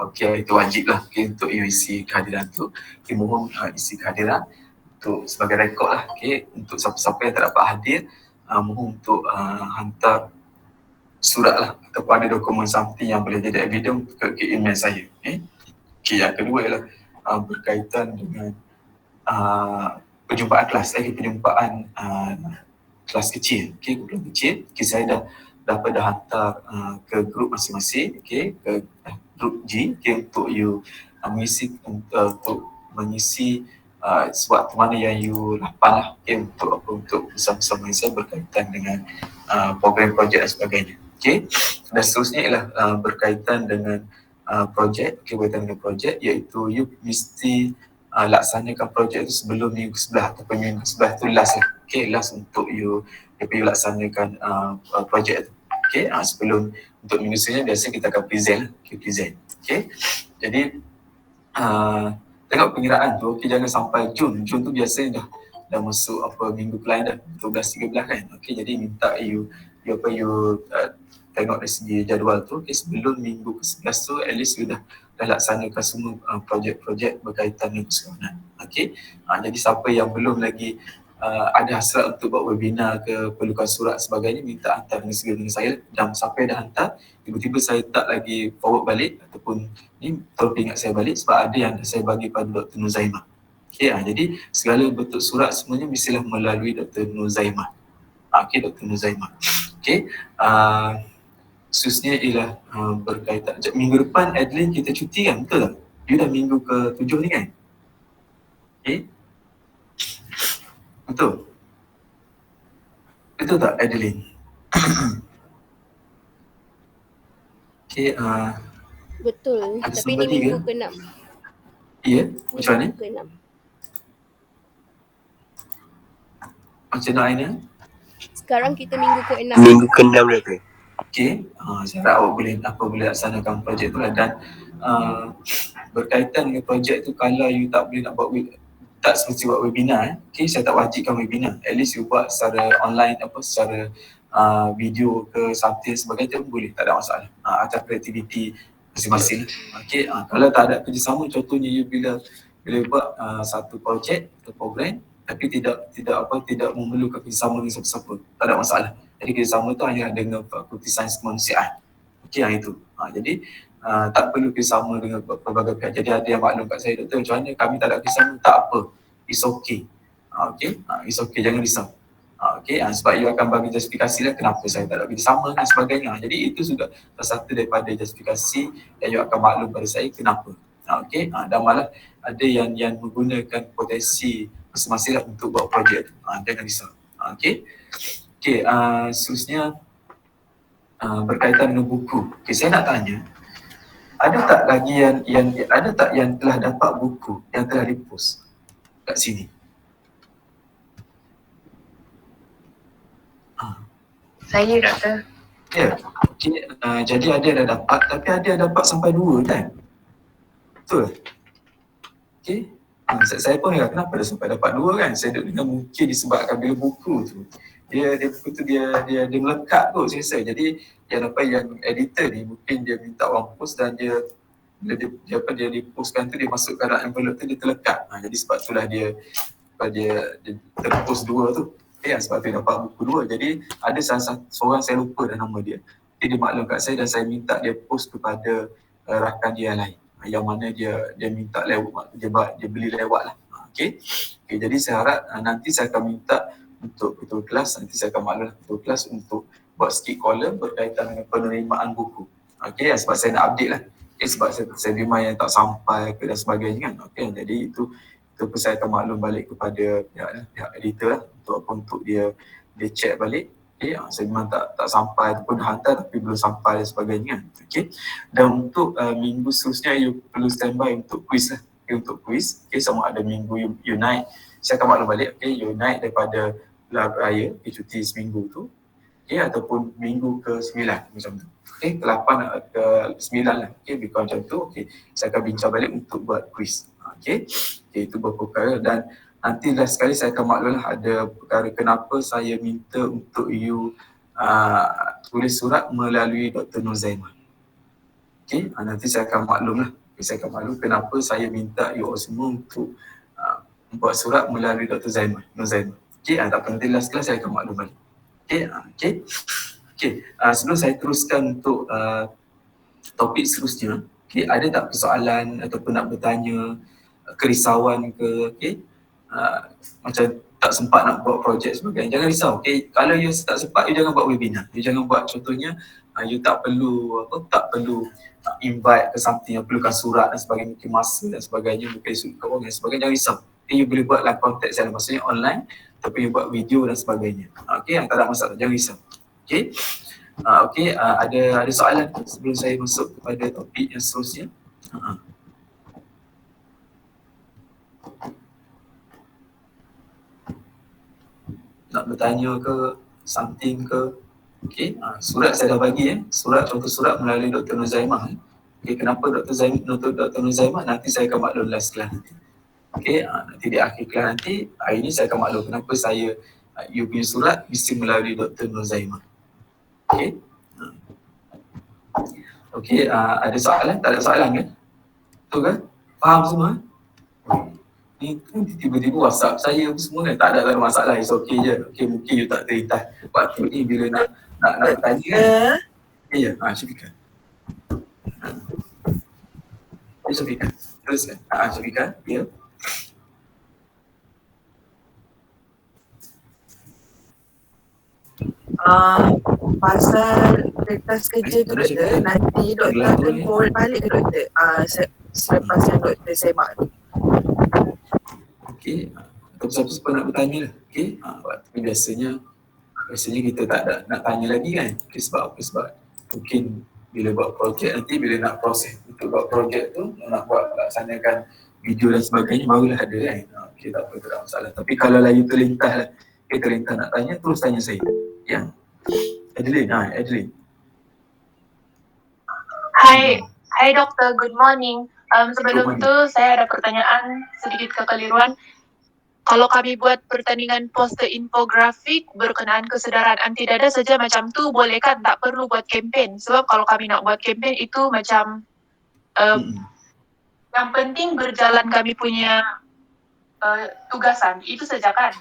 Okey, itu wajib lah, okey, untuk you isi kehadiran tu. Okey, mohon isi kehadiran untuk sebagai rekod lah, okey. Untuk siapa-siapa yang tak dapat hadir, mohon untuk hantar surat lah ataupun ada dokumen something yang boleh jadi evidence ke email saya. Okey, yang kedua ialah berkaitan dengan perjumpaan kelas, perjumpaan kelas kecil, kumpulan kecil. Saya dah hantar ke grup masing-masing, ke grup G, untuk you untuk mengisi waktu mana yang you lapang lah, untuk bersama-sama saya berkaitan dengan program projek dan sebagainya. Dan seterusnya ialah berkaitan dengan projek, berkaitan dengan projek, iaitu you mesti laksanakan projek itu sebelum minggu sebelah ataupun minggu sebelah tu last lah. Last untuk you laksanakan projek tu. Sebelum untuk minggu seterusnya biasa kita akan present. Jadi tengok pengiraan tu, jangan sampai Jun tu biasanya dah masuk minggu lain dah 12-13 kan. Jadi minta you tengok dari segi jadual tu, sebelum minggu ke-11 tu at least you dah laksanakan semua projek-projek berkaitan dengan persekolahan. Jadi siapa yang belum lagi ada hasrat untuk buat webinar ke, perlukan surat sebagainya, minta hantar dengan saya. Dan siapa yang dah hantar, tiba-tiba saya tak lagi forward balik ataupun ni tolong ingat saya balik, sebab ada yang saya bagi pada Dr. Nuzaimah. Jadi segala bentuk surat semuanya mestilah melalui Dr. Nuzaimah. Dr. Nuzaimah. Khususnya ialah berkaitan minggu depan Adeline kita cuti kan, betul tak? You dah minggu ke-7 ni kan? Betul? Betul tak Adeline? Betul, tapi ni minggu ke-6. Ya, macam mana? Minggu ke-6. Macam mana Aina? Sekarang kita minggu ke-6. Minggu ke-6 dah tu. Saya harap awak boleh laksanakan projek tu lah. Dan berkaitan dengan projek tu, kalau you tak boleh nak buat tak semesti buat webinar, saya tak wajibkan webinar. At least you buat secara online, secara video ke something sebagainya pun boleh, tak ada masalah. Atas kreativiti masing-masing. Kalau tak ada kerjasama, contohnya you bila buat satu projek atau program tapi tidak memerlukan kerjasama dengan siapa-siapa, tak ada masalah. Jadi kerjasama tu hanya dengan Fakulti Sains Kemanusiaan. Yang itu. Jadi tak perlu kerjasama dengan pelbagai pihak. Jadi ada yang maklum kat saya, doktor macam mana kami tak ada kerjasama, tak apa, it's okay. It's okay, jangan risau. Sebab you akan bagi justifikasi lah kenapa saya tak ada kerjasama dan sebagainya. Jadi itu juga salah satu daripada justifikasi yang you akan maklum pada saya kenapa. Dan malah ada yang menggunakan potensi masing-masing lah untuk buat projek tu. Jangan risau. Seterusnya berkaitan dengan buku. Saya nak tanya, ada tak lagi yang telah dapat buku yang telah dipost kat sini? Saya, doktor. Ya. Jadi ada yang dah dapat, tapi ada yang dapat sampai 2 kan? Betul? Saya pun ingat kenapa dia sampai dapat 2 kan? Saya dengar mungkin disebabkan bila buku tu dia melekat kot saya rasa. Jadi yang editor ni mungkin dia minta orang post dan dia postkan tu, dia masukkan dalam envelope tu, dia terlekat. Jadi sebab itulah dia terpost 2 tu. Sebab tu dia dapat buku 2. Jadi ada seorang saya lupa dah nama dia. Dia maklum kat saya dan saya minta dia post kepada rakan dia lain. Yang mana dia minta lewat, dia beli lewat lah. Jadi saya harap nanti saya akan minta untuk ketua kelas, nanti saya akan maklum ketua kelas untuk buat sikit column berkaitan dengan penerimaan buku. Sebab saya nak update lah. Sebab saya terima yang tak sampai ke dan sebagainya kan. Jadi itu pun saya akan maklum balik kepada pihak editor lah, untuk dia check balik. Saya memang tak sampai ataupun dah hantar tapi belum sampai dan sebagainya kan. Dan untuk minggu seterusnya you perlu standby untuk quiz lah. Untuk quiz, sama ada minggu you naik, saya akan maklum balik, you naik daripada raya, cuti seminggu tu, ataupun minggu ke-9 macam tu. Ke-8 ke-9 lah, lebih kurang macam tu. Saya akan bincang balik untuk buat quiz. Itu beberapa perkara. Dan nanti last sekali saya akan maklum lah ada perkara kenapa saya minta untuk you tulis surat melalui Dr. Nuzaimah. Okay, nanti saya akan maklum lah. Saya akan maklum kenapa saya minta you all semua untuk buat surat melalui Dr. Zaiman, Nur Zaiman. Okay, tak apa, nanti last kelas saya akan maklum balik. Okay, sebelum saya teruskan untuk topik seterusnya, okay, ada tak persoalan ataupun nak bertanya, kerisauan ke, okay? Macam tak sempat nak buat projek sebagainya, jangan risau. Okay? Kalau you tak sempat, you jangan buat webinar. You jangan buat, contohnya, you tak perlu invite ke something yang perlukan surat dan sebagainya, mungkin masa dan sebagainya, mungkin sudut keuangan dan sebagainya, jangan risau. Okay, you boleh buat dalam konteks yang maksudnya online, tapi you buat video dan sebagainya. Okay, yang tak ada masalah, jangan risau. Okay, ada soalan sebelum saya masuk kepada topik yang seterusnya? Nak bertanya ke, something ke? Okay, surat saya dah bagi surat, contoh surat melalui Dr. Nur Zaiman. Okay, kenapa Dr. Nur Zaiman? Nanti saya akan maklum last kelas nanti. Okay, nanti di akhir kelas nanti, hari ini saya akan maklum kenapa saya, you punya surat mesti melalui Dr. Nur Zaiman. Okay. Okay, ada soalan? Tak ada soalan kan? Betul kan? Faham semua? Ni tiba-tiba WhatsApp saya semua kan, tak ada masalah, it's okay je. Okay, mungkin you tak terlintas waktu ni bila nak tanya kan. Ya, Syafiqah. Syafiqah, teruskan. Syafiqah, ya. Pasal kertas kerja tu doktor, nanti doktor akan forward balik ke doktor selepas yang doktor semak tu. Okay, atau siapa-siapa nak bertanya lah. Okay, tapi biasanya kita tak ada nak tanya lagi kan. Okay, sebab apa? Sebab mungkin bila buat projek nanti, bila nak proses untuk buat projek tu, nak buat laksanakan video dan sebagainya, barulah ada kan. Okay, tak apa, tak ada masalah. Tapi kalau you terlintas lah, terlintas nak tanya, terus tanya saya. Yang Adeline. Hai doktor, good morning. Sebelum tu saya ada pertanyaan, sedikit kekeliruan. Kalau kami buat pertandingan poster infografik berkenaan kesedaran anti dada saja macam tu, boleh kan? Tak perlu buat kempen. Sebab kalau kami nak buat kempen itu macam yang penting berjalan kami punya tugasan. Itu saja kan?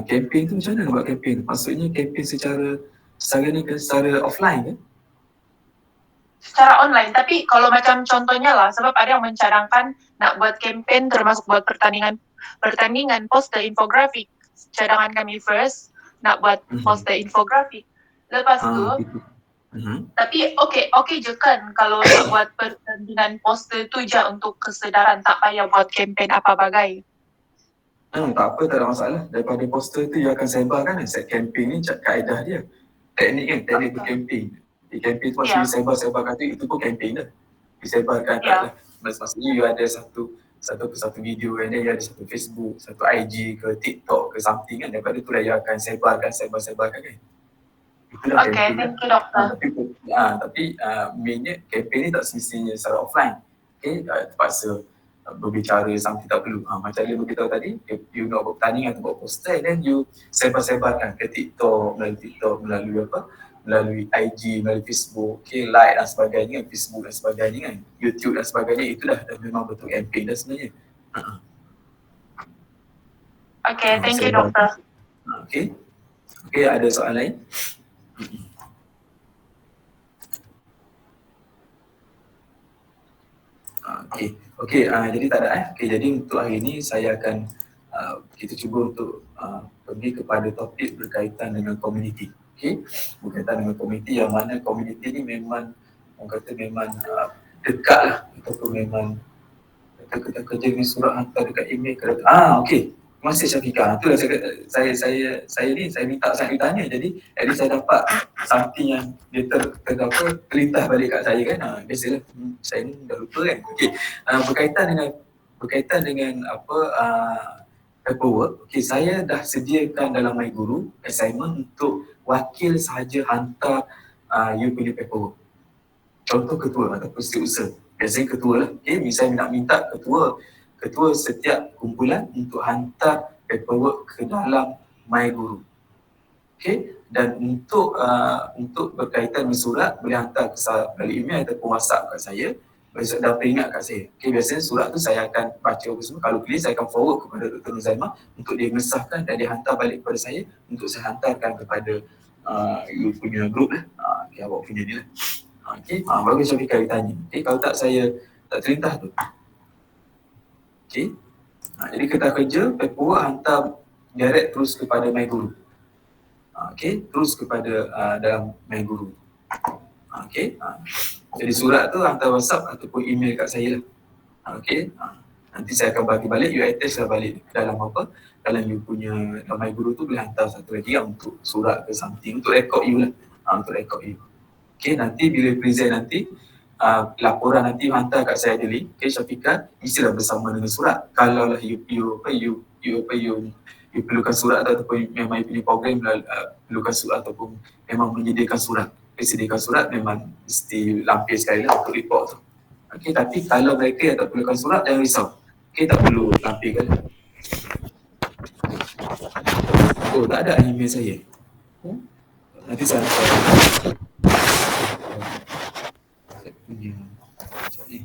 Kempen tu macam mana nak buat kempen? Maksudnya kempen secara offline kan? Secara online, tapi kalau macam contohnya lah, sebab ada yang mencadangkan nak buat kempen termasuk buat pertandingan poster infografik. Cadangan kami first nak buat poster infografik. Lepas tu, tapi okay je kan kalau nak buat pertandingan poster tu je untuk kesedaran, tak payah buat kempen apa bagai. Tak apa, tak ada masalah. Daripada poster tu you akan sebarkan set kempen ni, kaedah dia. Teknik berkempen. Di kempen tu maksudnya sebar-sebarkan tu, itu pun kempen dah. Disebarkan lah. Maksudnya you ada satu video kan, you ada satu Facebook, satu IG ke TikTok ke something kan, daripada tu lah you akan sebarkan kan. Itulah okay, thank you doktor. Tapi mainnya kempen ni tak semestinya secara offline. Okay, terpaksa berbicara something tak perlu. Macam dia beritahu tadi, you nak buat pertandingan atau buat poster, then you sebarkan ke TikTok, melalui IG, melalui Facebook, okay, like dan sebagainya, Facebook dan sebagainya kan, YouTube dan sebagainya, itu dah memang betul campaign dah sebenarnya. Okay, thank you doktor. Okay, ada soalan lain? Okay, jadi tak ada Okay, jadi untuk hari ini saya akan kita cuba untuk pergi kepada topik berkaitan dengan komuniti. Okay, berkaitan dengan komuniti yang mana komuniti ni memang orang kata memang dekat lah, ataupun memang kita kerja dengan surat hantar dekat email ke okay. Terima kasih Syafiqah. Itulah saya minta saya tanya, jadi at least saya dapat something yang dia terlintas balik kat saya kan. Biasalah saya ni dah lupa kan. Okay, berkaitan dengan apa paperwork. Okay, saya dah sediakan dalam MyGuru assignment untuk wakil sahaja hantar you punya paperwork. Contoh ketua ataupun setiausaha. Biasanya ketua lah. Okay, misalnya nak minta ketua setiap kumpulan untuk hantar paperwork ke dalam MyGuru. Okay, Dan untuk berkaitan dengan surat, boleh hantar balik email ataupun WhatsApp kat saya, dan peringat kat saya. Biasanya surat tu saya akan baca apa semua. Kalau clear, saya akan forward kepada Dr. Nuzaimah untuk dia mengesahkan dan dia hantar balik kepada saya untuk saya hantarkan kepada you punya group lah. Awak punya ni lah. Bagus Syafiqah ditanya. Kalau tak saya tak terlintas tu. Jadi kertas kerja, paperwork hantar direct terus kepada My Guru. Terus kepada dalam My Guru. Jadi surat tu hantar WhatsApp ataupun email kat saya lah. Nanti saya akan bagi balik, you attach lah balik dalam apa? Dalam you punya dalam My Guru tu boleh hantar satu lagi lah untuk surat ke something, untuk record you lah. Untuk record you. Nanti bila present nanti, laporan nanti hantar kat saya je link. Syafiqah, mestilah bersama dengan surat. Kalau lah you perlukan surat ataupun memang you punya program perlukan surat ataupun memang menyediakan surat. Sediakan surat memang mesti lampir sekali lah untuk report tu. Tapi kalau mereka yang tak perlukan surat, jangan risau. Tak perlu lampirkan. Oh, tak ada email saya. Nanti saya punya sekejap ni.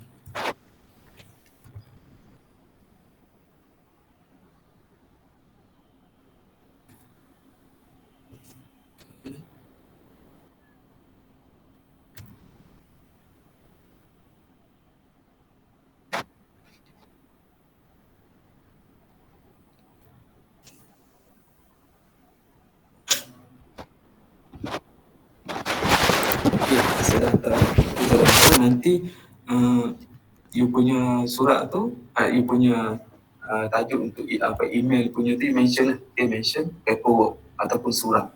Saya dah nanti you punya surat tu, you punya tajuk untuk email punya tu mention lah. Dia mention paperwork ataupun surat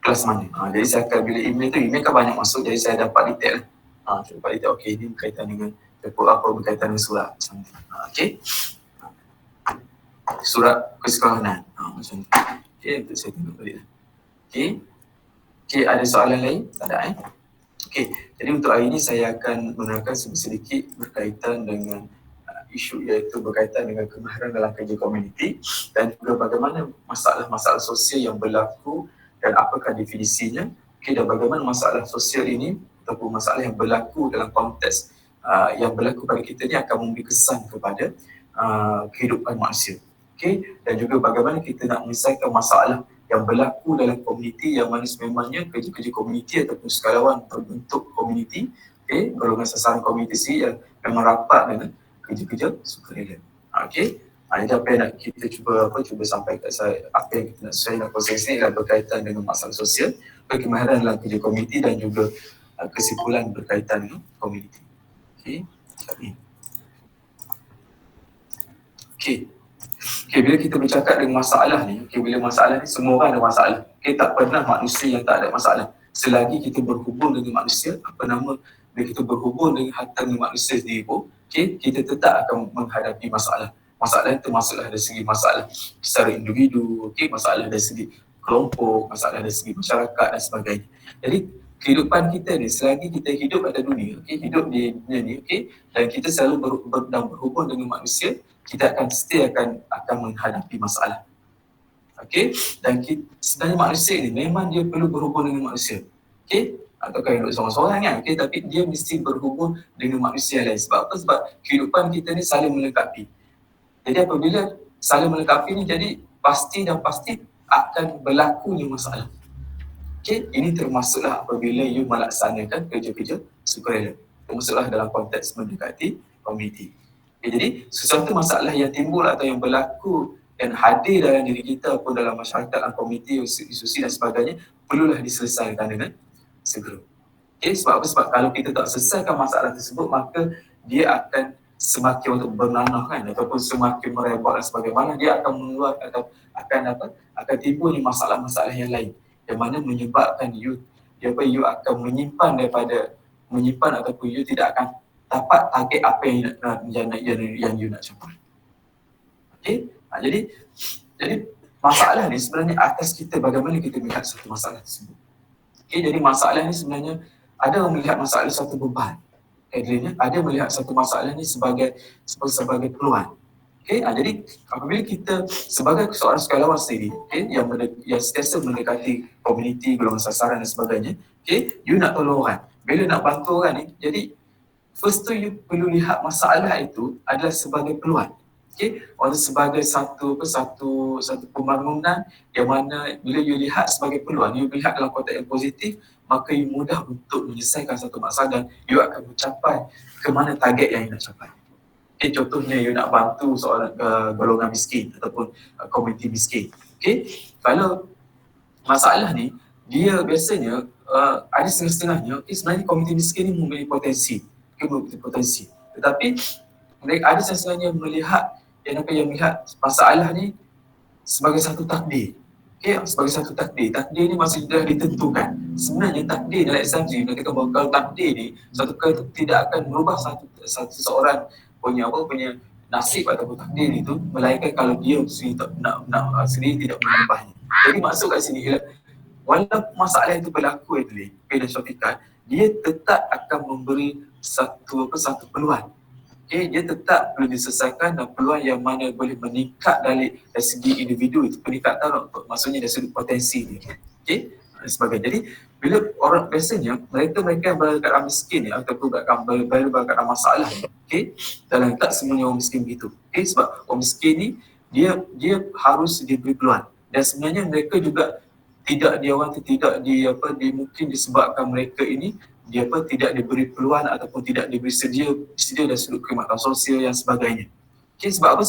kelas mana. Jadi saya akan bila email kan banyak masuk, jadi saya dapat detail lah. Dapat detail, ini berkaitan dengan paperwork apa, berkaitan dengan surat something. Surat kesekolahan macam tu. Untuk saya tengok balik lah. Ada soalan lain? Tak ada jadi untuk hari ini saya akan menerangkan sedikit berkaitan dengan isu, iaitu berkaitan dengan kemahiran dalam kerja komuniti dan juga bagaimana masalah-masalah sosial yang berlaku dan apakah definisinya, dan bagaimana masalah sosial ini ataupun masalah yang berlaku dalam konteks yang berlaku pada kita ni akan memberi kesan kepada kehidupan manusia. Dan juga bagaimana kita nak menyelesaikan masalah yang berlaku dalam komuniti yang mana sememangnya kerja-kerja komuniti ataupun sukarelawan terbentuk komuniti, golongan sasaran komuniti yang memang rapat dengan kerja-kerja sukarela. Jadi apa yang nak kita cuba sampaikan saya, apa yang kita nak saya nak proses ni adalah berkaitan dengan masalah sosial, kemahiran dalam kerja komuniti dan juga kesimpulan berkaitan dengan komuniti. Bila kita bercakap dengan masalah ni, bila masalah ni, semua orang ada masalah. Tak pernah manusia yang tak ada masalah. Selagi kita berhubung dengan manusia, bila kita berhubung dengan harta dengan manusia sendiri pun, kita tetap akan menghadapi masalah. Masalah itu masalah dari segi masalah secara individu, masalah dari segi kelompok, masalah dari segi masyarakat dan sebagainya. Jadi kehidupan kita ni, selagi kita hidup pada dunia, hidup di dunia ni, dan kita selalu berhubung dengan manusia, kita akan menghadapi masalah. Dan sebenarnya manusia ni memang dia perlu berhubung dengan manusia. Ataukah hidup seorang-seorang kan, tapi dia mesti berhubung dengan manusia lain. Sebab apa? Sebab kehidupan kita ni saling melengkapi. Jadi apabila saling melengkapi ni, jadi pasti akan berlakunya masalah. Ini termasuklah apabila you melaksanakan kerja-kerja sukarela. Termasuklah dalam konteks mendekati komuniti. Jadi sesuatu masalah yang timbul atau yang berlaku dan hadir dalam diri kita ataupun dalam masyarakat, dalam komuniti, institusi dan sebagainya, perlulah diselesaikan dengan segera. Sebab apa? Sebab kalau kita tak selesaikan masalah tersebut, maka dia akan semakin untuk bernanah ataupun semakin merebak dan sebagainya. Dia akan mengeluarkan atau akan timbulnya masalah-masalah yang lain yang mana menyebabkan you akan menyimpan ataupun you tidak akan dapat target apa yang you nak capai. Jadi masalah ni sebenarnya atas kita bagaimana kita melihat satu masalah tersebut. Jadi masalah ni sebenarnya ada yang melihat masalah satu beban. Ada melihat satu masalah ni sebagai peluang. Jadi apabila kita sebagai seorang sukarelawan sendiri, yang sentiasa mendekati komuniti, golongan sasaran dan sebagainya, you nak tolong orang. Bila nak bantu orang ni, jadi first tu you perlu lihat masalah itu adalah sebagai peluang. Atau sebagai satu pembangunan yang mana bila you lihat sebagai peluang, you lihat dalam konteks yang positif, maka you mudah untuk menyelesaikan satu masalah dan you akan mencapai ke mana target yang you nak capai. Contohnya you nak bantu seorang golongan miskin ataupun komuniti miskin. Kalau masalah ni dia biasanya ada setengah-setengahnya, sebenarnya komuniti miskin ni memiliki potensi. Tetapi ada setengah-setengahnya melihat masalah ni sebagai satu takdir. Sebagai satu takdir. Takdir ni masih dah ditentukan. Sebenarnya takdir dalam Islam ni katakan bahawa kalau takdir ni satu kali itu tidak akan merubah seseorang punya nasib ataupun takdir itu, melainkan kalau dia sendiri tidak mengubahnya. Jadi maksud kat sini ialah walaupun masalah itu berlaku dan Syafiqah, dia tetap akan memberi satu peluang. Dia tetap perlu diselesaikan dan peluang yang mana boleh meningkat dari segi individu itu, peningkatan maksudnya dari segi potensi dia. Dan sebagainya. Jadi bila orang biasanya mereka yang berada kat miskin ni ataupun berada kat masalah ni, dalam tak semuanya orang miskin begitu. Sebab orang miskin ni dia harus diberi peluang. Dan sebenarnya mereka juga mungkin disebabkan mereka ini tidak diberi peluang ataupun tidak diberi sedia dari sudut kekhidmatan sosial yang sebagainya. Sebab apa?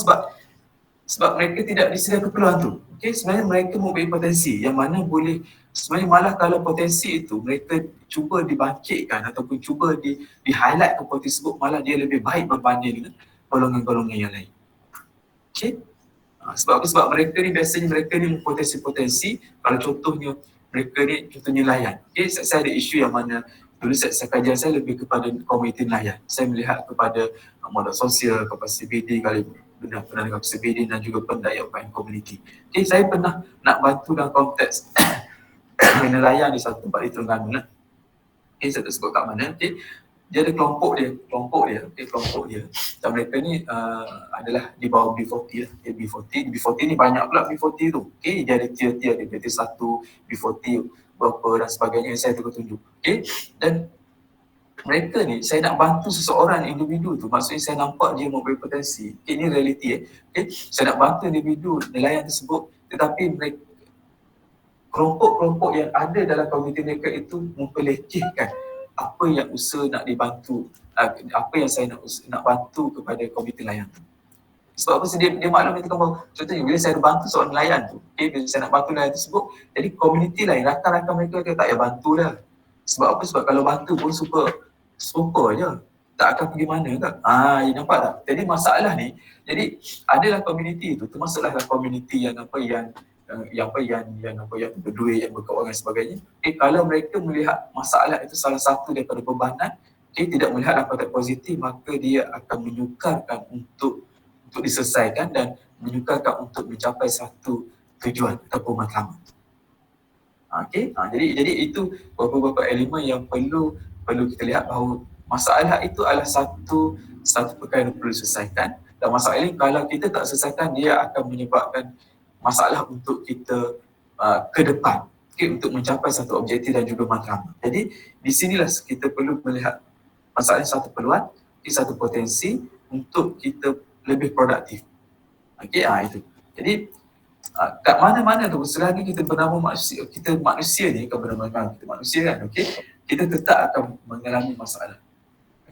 Sebab mereka tidak disediakan peluang tu. Sebenarnya mereka mempunyai potensi yang mana boleh, sebenarnya malah kalau potensi itu mereka cuba dibangkitkan ataupun cuba di-highlight potensi tersebut, malah dia lebih baik berbanding dengan golongan-golongan yang lain. Sebab apa? Sebab mereka ni biasanya mempotensi-potensi. Kalau contohnya mereka ni layan. Saya ada isu yang mana dulu saya kajian saya lebih kepada komuniti nelayan. Saya melihat kepada modal sosial, kepada CBD, pernah dengan CBD dan juga pendaya upaya komuniti. Saya pernah nak bantu dalam konteks nelayan di satu tempat di Terengganu. Saya tak sebut kat mana. Dia ada kelompok dia. Dan mereka ni adalah di bawah B40 lah. B40 ni banyak pula B40 tu. Dia ada tier-tier, ada B1, B40 berapa dan sebagainya yang saya tunjuk. Dan mereka ni, saya nak bantu seseorang individu tu, maksudnya saya nampak dia mempunyai potensi. Ini realiti. Saya nak bantu individu nelayan tersebut, tetapi mereka, kelompok-kelompok yang ada dalam komuniti mereka itu memperlecehkan apa yang usaha nak dibantu, apa yang saya nak bantu kepada komuniti nelayan tu. Sebab apa? Dia maklum katakan bahawa contohnya bila saya bantu seorang nelayan tu, bila saya nak bantu nelayan tersebut, jadi komuniti lain, rakan-rakan mereka tak payah bantu dah. Sebab apa? Sebab kalau bantu pun super je, tak akan pergi mana kan. Nampak tak? Jadi masalah ni, jadi adalah komuniti tu, termasuklah komuniti yang berduit, yang berkeuangan dan sebagainya. Kalau mereka melihat masalah itu salah satu daripada bebanan, tidak melihat konteks positif, maka dia akan menyukarkan untuk diselesaikan dan menyukarkan untuk mencapai satu tujuan ataupun matlamat. Jadi itu beberapa elemen yang perlu kita lihat bahawa masalah itu adalah satu perkara yang perlu diselesaikan. Dan masalah ini kalau kita tak selesaikan, dia akan menyebabkan masalah untuk kita ke depan, untuk mencapai satu objektif dan juga matlamat. Jadi di sinilah kita perlu melihat masalah satu peluang, satu potensi untuk kita lebih produktif. Itu. Jadi kat mana-mana tu, selagi kita bernama manusia, kita manusia ni akan bernama kita manusia kan, kita tetap akan mengalami masalah.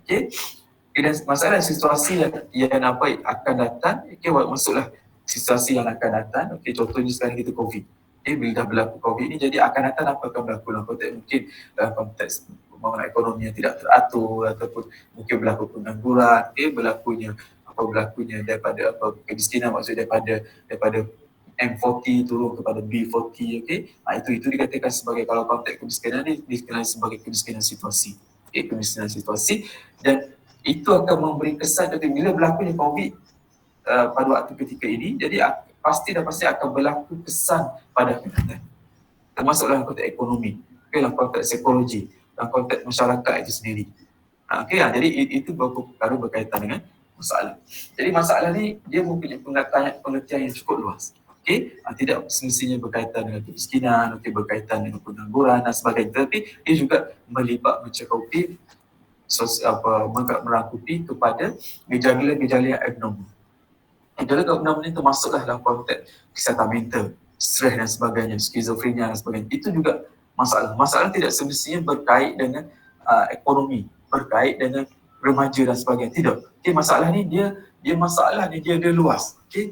Dan masalah situasi yang akan datang, masuklah situasi yang akan datang. Contohnya sekarang kita COVID. Bila dah berlaku COVID ni, jadi akan datang apa akan berlaku dalam konteks, mungkin dalam konteks pembangunan ekonomi yang tidak teratur, ataupun mungkin berlaku pengangguran, berlakunya daripada kemiskinan, maksudnya daripada M40 turun kepada B40. Itu dikatakan sebagai, kalau konteks kemiskinan ni dikenali sebagai kemiskinan situasi. Kemiskinan situasi, dan itu akan memberi kesan bila berlakunya COVID pada waktu ketika ini, jadi pasti akan berlaku kesan pada akan, termasuk dalam konteks ekonomi, dalam konteks psikologi, dalam konteks masyarakat itu sendiri. Jadi itu beberapa perkara berkaitan dengan masalah. Jadi masalah ni dia mempunyai pengertian yang cukup luas. Okey, tidak semestinya berkaitan dengan kemiskinan, berkaitan dengan pengangguran dan sebagainya, tetapi dia juga mencakupi merangkupi kepada gejala-gejala yang abnormal. Gejala abnormal ini termasuklah dalam konteks kesihatan mental, stres dan sebagainya, skizofrenia dan sebagainya. Itu juga masalah. Masalah tidak semestinya berkait dengan ekonomi, berkait dengan remaja dan sebagainya. Tidak. Okay, masalah ni dia luas. Okay,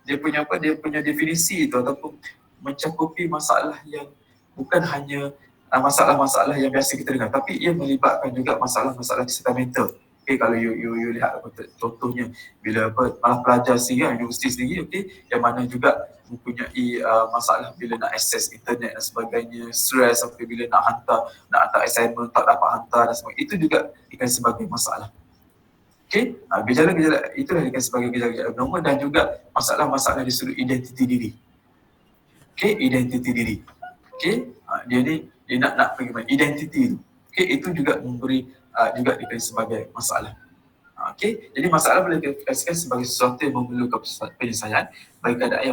dia punya definisi itu ataupun mencakupi masalah yang bukan hanya masalah-masalah yang biasa kita dengar, tapi ia melibatkan juga masalah-masalah kesihatan mental. Okay, kalau you lihat contohnya bila malah pelajar sendiri, universiti sendiri, okay, yang mana juga mempunyai masalah bila nak akses internet dan sebagainya, stres bila nak hantar assignment tak dapat hantar dan sebagainya, itu juga ikan sebagai masalah. Okay, gejala-gejala itulah ikan sebagai gejala-gejala abnormal dan juga masalah-masalah di sudut identiti diri. Okay, identiti diri. Okay, dia nak pergi mana identiti itu. Okay, itu juga memberi juga ikan sebagai masalah. Okay, jadi masalah boleh diklasifikasikan sebagai sesuatu yang memerlukan penyelesaian bagi keadaan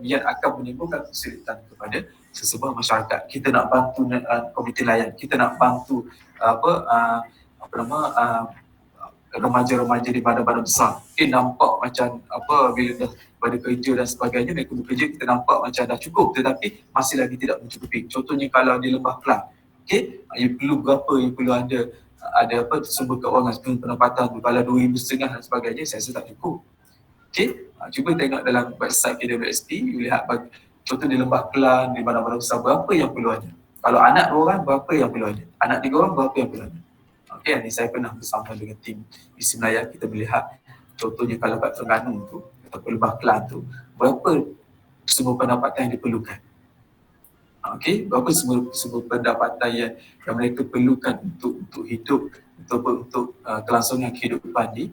yang akan menimbulkan kesulitan kepada sesebuah masyarakat. Kita nak bantu komiti layan, kita nak bantu remaja-remaja di bandar-bandar besar. Okay, nampak macam bila dah pada kerja dan sebagainya, mereka bekerja, kita nampak macam dah cukup, tetapi masih lagi tidak mencukupi. Contohnya kalau di Lembah Kelang, okay, you perlu berapa, you perlu ada sumber keuangan, sumber pendapatan tu, kalau 2,500 dan sebagainya, saya rasa tak cukup. Okay, cuba tengok dalam website KWSP, you lihat contoh di Lembah Kelang, di bandar-bandar besar, berapa yang perlu ada. Kalau anak 2 orang, berapa yang perlu ada. Anak 3 orang, berapa yang perlu ada. Okay, ni saya pernah bersama dengan tim Isi Melayu, kita melihat contohnya kalau kat Terengganu tu ataupun Lembah Kelang tu, berapa sumber pendapatan yang diperlukan. Okay, berapa sumber pendapatan yang mereka perlukan untuk hidup, untuk kelangsungan kehidupan di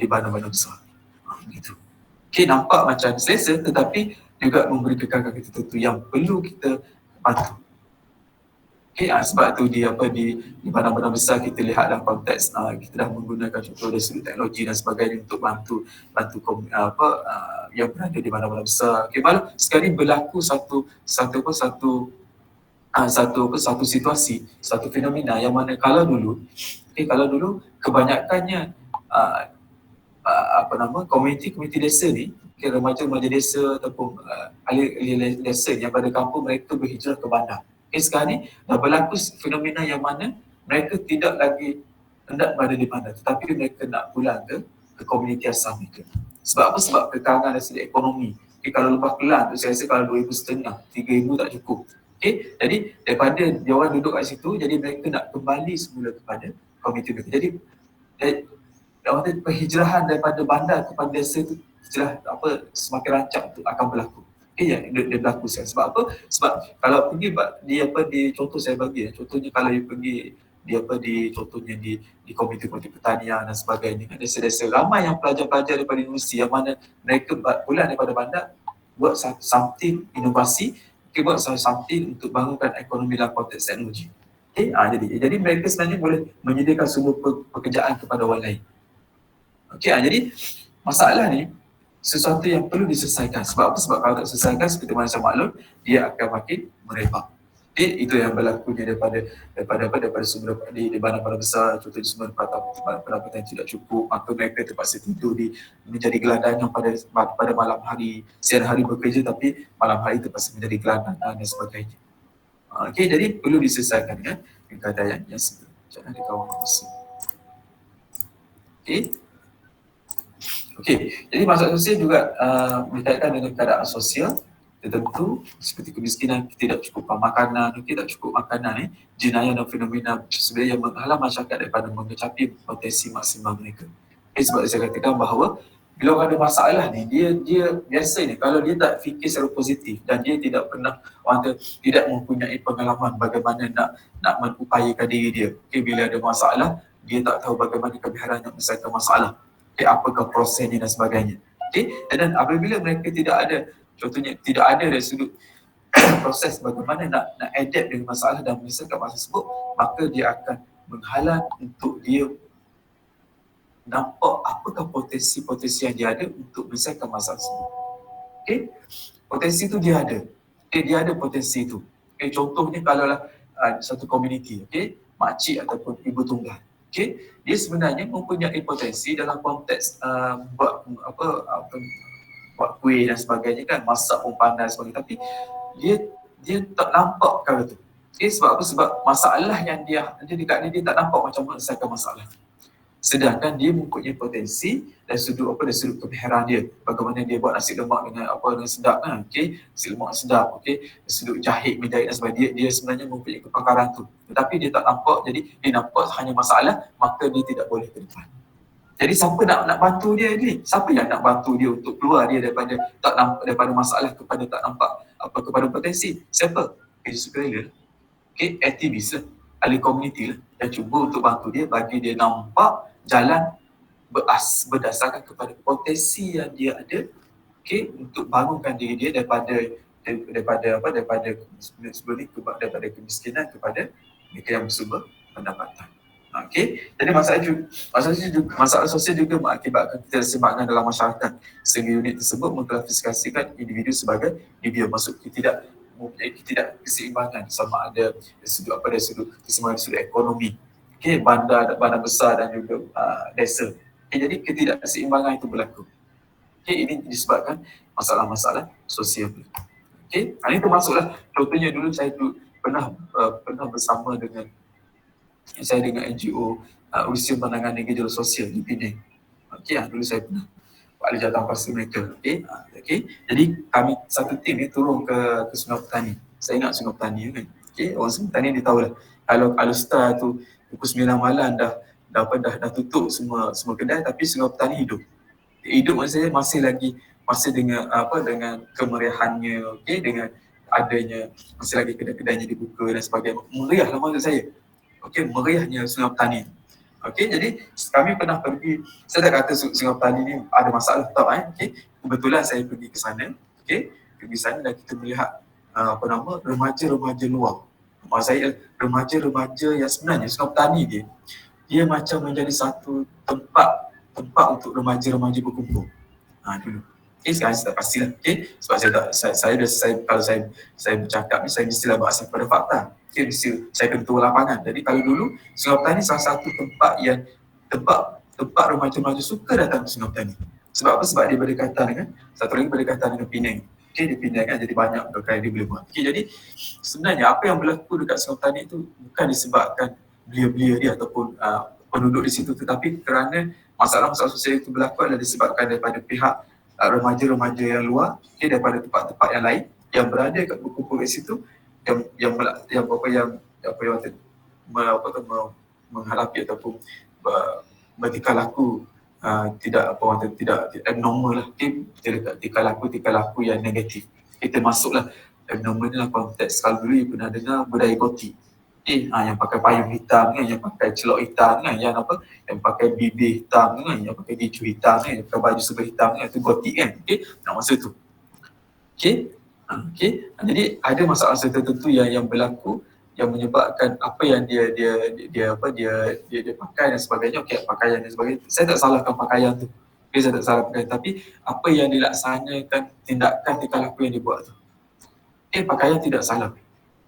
bandar-bandar besar. Begitu. Okay, nampak macam selesa, tetapi juga memberi kekalan tertentu yang perlu kita bantu. Okay, sebab tu di bandar-bandar besar kita lihat dalam konteks kita dah menggunakan contoh dari sudut teknologi dan sebagainya untuk bantu yang berada di bandar-bandar besar. Okay, malah sekali berlaku satu situasi, satu fenomena yang mana kalau dulu kebanyakannya komuniti desa ni, remaja-remaja desa ataupun ahli desa yang pada kampung, mereka berhijrah ke bandar. Sekarang ni dah berlaku fenomena yang mana mereka tidak lagi hendak berada di bandar, tetapi mereka nak pulang ke komuniti asal mereka. Sebab apa? Sebab kekangan dari segi ekonomi. Kalau Lembah Kelang tu saya rasa kalau 2,500, 3,000 tak cukup. Jadi daripada dia orang duduk kat situ, jadi mereka nak kembali semula kepada komuniti mereka. Jadi perhijrahan daripada bandar kepada desa tu semakin rancak tu akan berlaku. Dia berlaku sekarang. Sebab apa? Sebab kalau pergi di contoh saya bagi, contohnya kalau you pergi contohnya di komuniti-komuniti pertanian dan sebagainya, desa-desa, ramai yang pelajar-pelajar daripada universiti yang mana mereka pulang daripada bandar buat something inovasi, buat something untuk bangunkan ekonomi dalam konteks teknologi. Jadi mereka sebenarnya boleh menyediakan sumber pekerjaan kepada orang lain. Jadi masalah ni sesuatu yang perlu diselesaikan. Sebab apa? Sebab kalau tak diselesaikan, seperti mana saya maklum, dia akan makin merebak. Itu yang berlakunya daripada sumber di bandar-bandar besar, contohnya sumber pendapatan tidak cukup, maka mereka terpaksa tidur menjadi gelandangan pada malam hari, siang hari bekerja tapi malam hari terpaksa menjadi gelandangan dan sebagainya. Jadi perlu diselesaikan dengan keadaan yang sebenarnya. Jangan dikawal masa. Jadi masalah sosial juga berkaitan dengan keadaan sosial tertentu seperti kemiskinan, tidak cukup makanan, jenayah dan fenomena sebenarnya yang menghalang masyarakat daripada mencapai potensi maksimal mereka. Sebab saya katakan bahawa bila orang ada masalah ni, dia biasa ni, kalau dia tak fikir secara positif dan dia tidak pernah, tidak mempunyai pengalaman bagaimana nak mengupayakan diri dia. Bila ada masalah, dia tak tahu bagaimana kebiasaan nak menyelesaikan masalah. Apakah prosesnya dan sebagainya. Dan apabila mereka tidak ada, contohnya tidak ada dari sudut proses bagaimana nak adapt dengan masalah dan menyelesaikan masalah tersebut, maka dia akan menghalang untuk dia nampak apakah potensi-potensi yang dia ada untuk menyelesaikan masalah tersebut. Okay? Potensi tu dia ada. Okay, dia ada potensi tu. Okay, contohnya kalaulah satu komuniti, okay, makcik ataupun ibu tunggal. Okay, dia sebenarnya mempunyai potensi dalam konteks buat kuih dan sebagainya kan, masak pun pandai sebagainya, tapi dia tak nampak perkara tu. Okay, sebab apa? Sebab masalah yang dia dekat ni, dia tak nampak macam mana selesaikan masalah. Sedangkan dia mempunyai potensi dari sudut kemahiran dia, bagaimana dia buat nasi lemak dengan sedap kan, okey, nasi lemak sedap, okey, dari sudut jahit, menjahit dan sebagainya, dia sebenarnya mempunyai kepakaran tu, tetapi dia tak nampak. Jadi dia nampak hanya masalah, maka dia tidak boleh ke depan. Jadi siapa nak bantu dia ni? Siapa yang nak bantu dia untuk keluar dia daripada tak nampak, daripada masalah kepada tak nampak kepada potensi? Siapa? Kerja sukarela, okey, aktivis lah, ahli komuniti lah, yang cuba untuk bantu dia, bagi dia nampak jalan berdasarkan kepada potensi yang dia ada, okey, untuk bangunkan diri dia daripada sebelum ni, daripada kemiskinan kepada mereka yang bersumber pendapatan. Okey, jadi masalah sosial juga mengakibatkan keterseimbangan dalam masyarakat, sehingga unit tersebut mengklasifikasikan individu sebagai individu, maksud tidak keseimbangan, sama ada dari sudut keseimbangan dari sudut ekonomi, okey, bandar besar dan juga desa. Okay, jadi ketidakseimbangan itu berlaku. Okey, ini disebabkan masalah-masalah sosial. Okey, ini termasuklah contohnya dulu saya pernah bersama dengan NGO usia penanganan gejala sosial di Penang. Okey, dulu saya pernah buat ahli jawatan kuasa mereka. Okey, jadi kami satu tim ni turun ke Sungai Petani. Saya ingat Sungai Petani kan. Okey, orang Sungai Petani dia tahulah, kalau start tu pukul 9 malam dah tutup semua kedai, tapi Sungai Petani hidup maksudnya masih dengan kemeriahannya, okey, dengan adanya masih lagi kedai-kedainya dibuka dan sebagainya. Meriah lah maksud saya. Okey, meriahnya Sungai Petani. Okey, jadi kami pernah pergi, saya tak kata Sungai Petani ni ada masalah tak okey. Kebetulan saya pergi ke sana, okey, pergi sana dan kita melihat remaja-remaja luar. Maksud saya remaja yang sebenarnya Sungai Petani dia macam menjadi satu tempat untuk remaja-remaja berkumpul. Dulu. Okay, sekarang saya tak pastilah. Okay, sebab kalau saya bercakap ni, saya mestilah berasal pada fakta. Okay, mesti saya kena turun lapangan. Jadi kalau dulu Sungai Petani salah satu tempat remaja-remaja suka datang ke Sungai Petani. Sebab apa? Sebab dia berdekatan dengan Penang. Okay, di Penang kan, jadi banyak perkara dia boleh buat. Okay, jadi sebenarnya apa yang berlaku dekat Sungai Petani itu bukan disebabkan belia-belia dia ataupun penduduk di situ, tetapi kerana masalah-masalah sosial itu berlaku adalah disebabkan daripada pihak remaja-remaja yang luar, okay, daripada tempat-tempat yang lain yang berada kat berkumpul di situ, yang menghadapi ataupun bertingkah laku tidak abnormal lah, okay, tingkah laku yang negatif. Kita masuklah abnormal dalam konteks, kalau dulu you pernah dengar budaya gotik. Yang pakai payung hitam kan, yang pakai celok hitam kan, yang pakai bibir hitam kan, yang pakai tisu hitam kan, yang pakai baju sebelah hitam kan, itu gotik kan. Okey, masa tu. Okey. Jadi ada masalah tertentu yang berlaku yang menyebabkan apa yang dia pakai dan sebagainya. Okey, pakaian dan sebagainya. Saya tak salahkan pakaian tu. Okey, saya tak salah pakaian, tapi apa yang dilaksanakan, tindakan tingkah laku yang dibuat tu. Okey, pakaian tidak salah.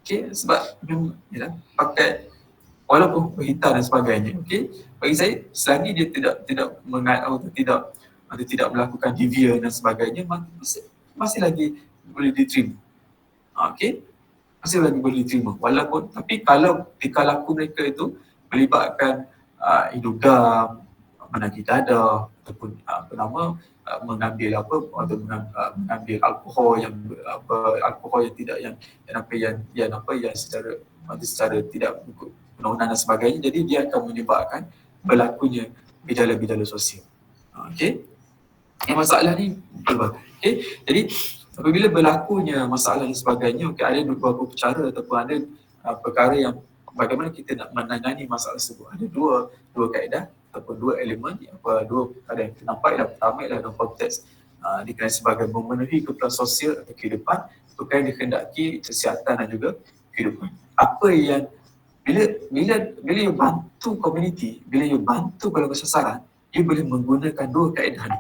Okay, sebab pakai walaupun berhitam dan sebagainya, okay, bagi saya selagi dia tidak melakukan deviant dan sebagainya, masih lagi boleh diterima. Okay, masih lagi boleh diterima. Walaupun, tapi kalau tingkah laku mereka itu melibatkan hidup gam, menagih dadah ataupun mengambil alkohol yang tidak yang secara tidak undang-undang dan sebagainya, jadi dia akan menyebabkan berlakunya gejala-gejala sosial. Okey. Yang masalah ni betul. Okey. Jadi apabila berlakunya masalah dan sebagainya, okey, ada beberapa cara ataupun ada perkara yang bagaimana kita nak menangani masalah tersebut. Ada dua kaedah ataupun dua elemen, dua perkara yang kita nampak. Yang pertama ialah dalam konteks dikenali sebagai memenuhi keperluan sosial atau kehidupan, perkara yang dikehendaki kesihatan dan juga kehidupan. Apa yang bila you bantu komuniti, bila you bantu golongan sasaran, you boleh menggunakan dua kaedah ni.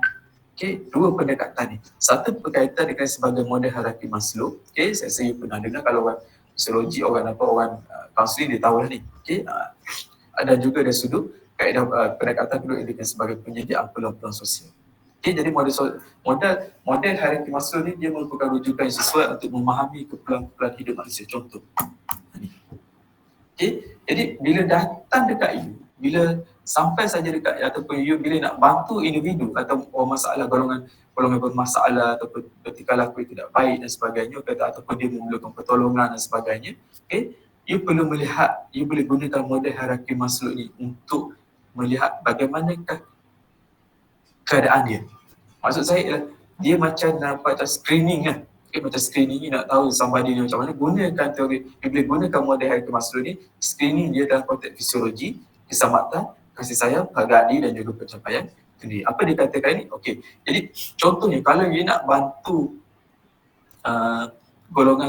Okay, dua pendekatan ni. Satu berkaitan dengan sebagai model hierarki Maslow. Okay, saya rasa you pernah dengar kalau orang psikologi, orang kaunseling dia tahu lah ni. Okay, dan juga dari sudut kaedah pendekatan kedua dengan sebagai penyediaan peluang-peluang sosial. Okay, jadi model hierarki Maslow ni dia merupakan rujukan yang sesuai untuk memahami keperluan hidup manusia. Contoh. Okay, jadi bila datang dekat you, bila sampai saja dekat ataupun you bila nak bantu individu atau masalah golongan bermasalah ataupun ketika laku tidak baik dan sebagainya ataupun dia memerlukan pertolongan dan sebagainya, okay, you perlu melihat, you boleh gunakan model hierarki Maslow ni untuk melihat bagaimanakah keadaan dia. Maksud saya ialah dia macam screening lah. Okay, macam screening ni nak tahu somebody ni macam mana, gunakan teori, you boleh gunakan model hierarki Maslow ni, screening dia dalam konteks fisiologi, keselamatan, kasih sayang, harga diri dan juga pencapaian sendiri. Apa dia katakan ni? Okey. Jadi contohnya kalau you nak bantu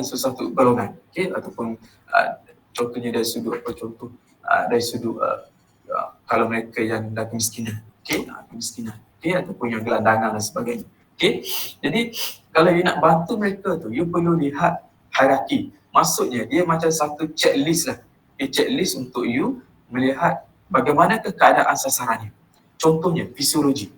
sesuatu golongan, okey, ataupun contohnya dari sudut dari sudut kalau mereka yang dah kemiskinan, okey, kemiskinan, okey, ataupun yang gelandangan dan sebagainya. Okey. Jadi kalau you nak bantu mereka tu, you perlu lihat hierarki. Maksudnya dia macam satu checklist lah. Checklist untuk you melihat bagaimana keadaan sasarannya. Contohnya fisiologi.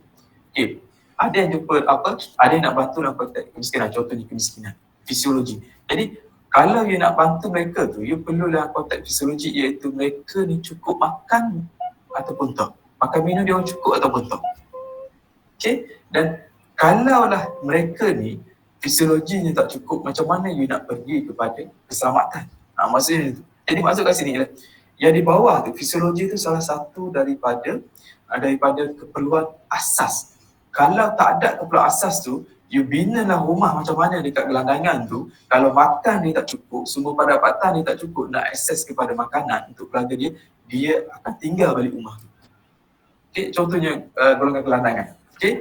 Okay. Ada yang jumpa ada yang nak bantu dalam konteks kemiskinan. Contohnya kemiskinan. Fisiologi. Jadi kalau you nak bantu mereka tu, you perlu dalam konteks fisiologi iaitu mereka ni cukup makan ataupun tak. Makan minum dia orang cukup ataupun tak. Okay. Dan kalaulah mereka ni fisiologinya tak cukup, macam mana you nak pergi kepada keselamatan? Maksudnya itu. Jadi maksud kat sini ialah yang di bawah tu, fisiologi tu salah satu daripada keperluan asas. Kalau tak ada keperluan asas tu, you binalah rumah macam mana dekat gelandangan tu, kalau makan dia tak cukup, sumber pendapatan dia tak cukup, nak akses kepada makanan untuk keluarga dia akan tinggal balik rumah tu. Okay, contohnya golongan gelandangan. Okay,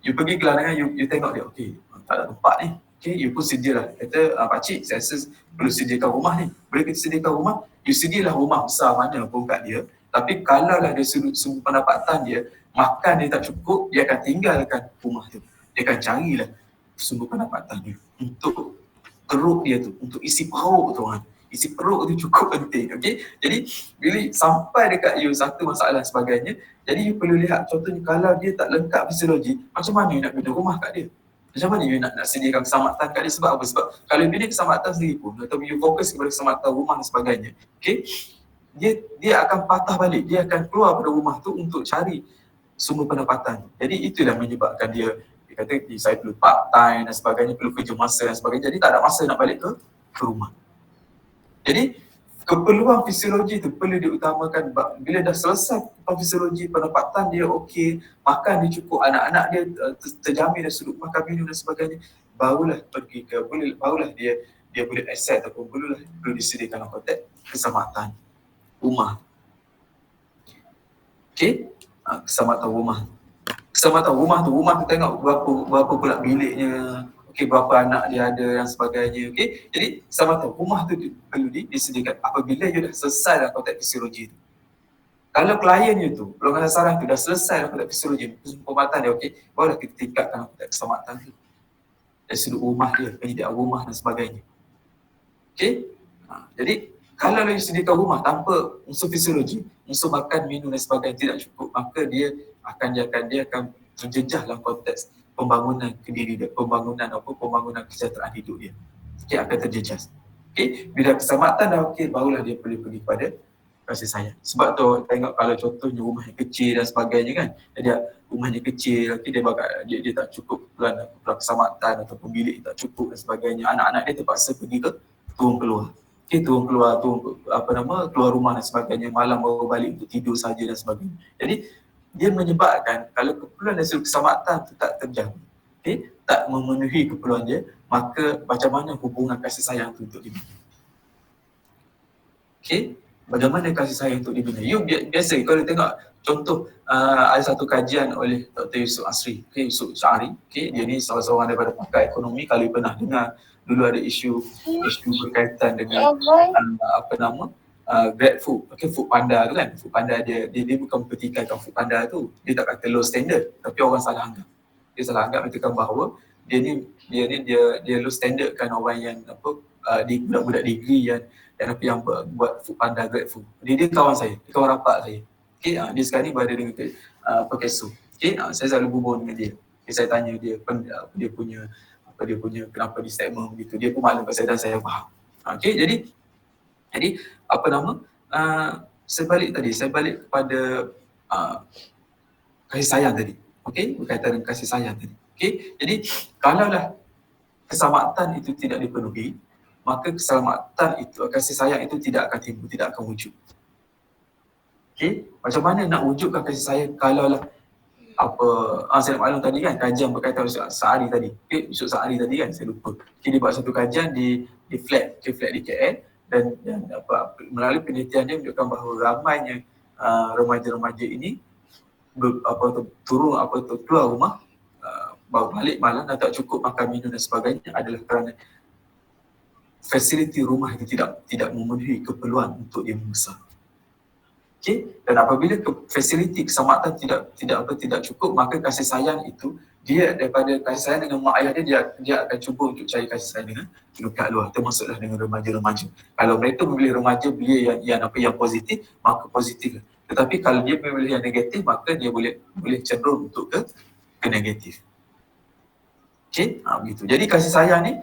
you pergi gelandangan, you tengok dia, okay, tak ada tempat ni. Okay, you pun sedialah. Kata, pakcik, saya rasa perlu sediakan rumah ni. Boleh kita sediakan rumah? You sedialah rumah besar mana pun kat dia. Tapi kalaulah dia sumber pendapatan dia, makan dia tak cukup, dia akan tinggalkan rumah tu. Dia akan carilah sumber pendapatan dia untuk perut dia tu, untuk isi perut tu kan. Isi perut tu cukup penting. Okay? Jadi, bila sampai dekat you satu masalah sebagainya, jadi you perlu lihat contohnya kalau dia tak lengkap fisiologi, macam mana you nak bina rumah kat dia? Macam mana you nak sediakan keselamatan kat dia? Sebab apa? Sebab kalau bina keselamatan sendiri pun atau you fokus kepada keselamatan rumah dan sebagainya, okay, dia akan patah balik, dia akan keluar pada rumah tu untuk cari sumber pendapatan. Jadi itulah menyebabkan dia kata saya perlu part time dan sebagainya, perlu kerja masa dan sebagainya, jadi tak ada masa nak balik ke rumah. Jadi keperluan fisiologi tu perlu diutamakan. Bila dah selesai fisiologi, pendapatan dia okey, makan dia cukup, anak-anak dia terjamin dari sudut makan minum dan sebagainya, barulah dia boleh akses ataupun perlu disediakan konteks keselamatan rumah. Okey, keselamatan rumah. Keselamatan rumah tu tengok berapa pula biliknya, okey, berapa anak dia ada dan sebagainya. Okey, jadi keselamatan rumah tu perlu disediakan apabila you dah selesai dalam konteks fisiologi tu. Kalau klien you tu, golongan sasaran tu dah selesai dalam konteks fisiologi, pengobatan dia okey, barulah kita tingkatkan konteks keselamatan tu. Dari sudut rumah dia, penyediaan rumah dan sebagainya. Okey, jadi kalau you sediakan rumah tanpa unsur fisiologi, unsur makan, minum dan sebagainya tidak cukup, maka dia akan terjejah dalam konteks pembangunan kediri dia, pembangunan kesejahteraan hidup dia. Okey, akan terjejas. Okey, bila keselamatan dah okey, barulah dia boleh pergi kepada kasih sayang. Sebab tu tengok kalau contohnya rumah yang kecil dan sebagainya kan, dia rumahnya kecil, okey, dia tak cukup pelan keselamatan ataupun bilik tak cukup dan sebagainya, anak-anak dia terpaksa pergi turun keluar. Okey, keluar rumah dan sebagainya, malam baru balik untuk tidur saja dan sebagainya. Jadi dia menyebabkan kalau keperluan dari sudut keselamatan tu tak terjaga, okay, tak memenuhi keperluan dia, maka macam mana hubungan kasih sayang tu untuk dibina? Okay, bagaimana kasih sayang untuk dibina? You biasa kalau tengok contoh ada satu kajian oleh Dr. Yusuf Asri, okay, Yusuf Syari, okay, dia ni salah seorang daripada pakar ekonomi. Kalau pernah dengar dulu ada isu berkaitan dengan GrabFood, Food Panda tu kan. Food Panda dia bukan mempertikaikan Food Panda tu. Dia tak kata low standard, tapi orang salah anggap. Dia salah anggap mengatakan bahawa dia low standard kan orang yang di budak-budak degree yang buat Food Panda, GrabFood. Dia kawan saya, dia kawan rapat saya. Okay, dia sekarang ni berada dengan Kesu. Okay, saya selalu berbual dengan dia. Saya tanya dia punya kenapa di statement begitu. Dia pun maklum kat saya dan saya faham. Okay, jadi saya balik kepada kasih sayang tadi. Okay, berkaitan dengan kasih sayang tadi. Okay, jadi kalaulah keselamatan itu tidak dipenuhi, maka keselamatan itu, kasih sayang itu tidak akan timbul, tidak akan wujud. Okay, macam mana nak wujudkan kasih sayang kalaulah saya nak maklum tadi kan, kajian berkaitan dengan Sa'ari tadi. Okay, Yusuf Sa'ari tadi kan, saya lupa. Okay, dia buat satu kajian di flat di KL dan melalui penelitian dia menunjukkan bahawa ramainya remaja-remaja ini keluar rumah, balik malam dan tak cukup makan minum dan sebagainya adalah kerana fasiliti rumah itu tidak memenuhi keperluan untuk dia membesar. Okay? Dan apabila fasiliti keselamatan tidak cukup, maka kasih sayang itu dia daripada kasih sayang dengan mak ayah dia akan cuba untuk cari kasih sayang dengan pihak luar, termasuklah dengan remaja-remaja. Kalau mereka memilih remaja belia yang positif, maka positif. Tetapi kalau dia memilih yang negatif, maka dia boleh cenderung untuk ke negatif. Okay, begitu. Jadi kasih sayang ni,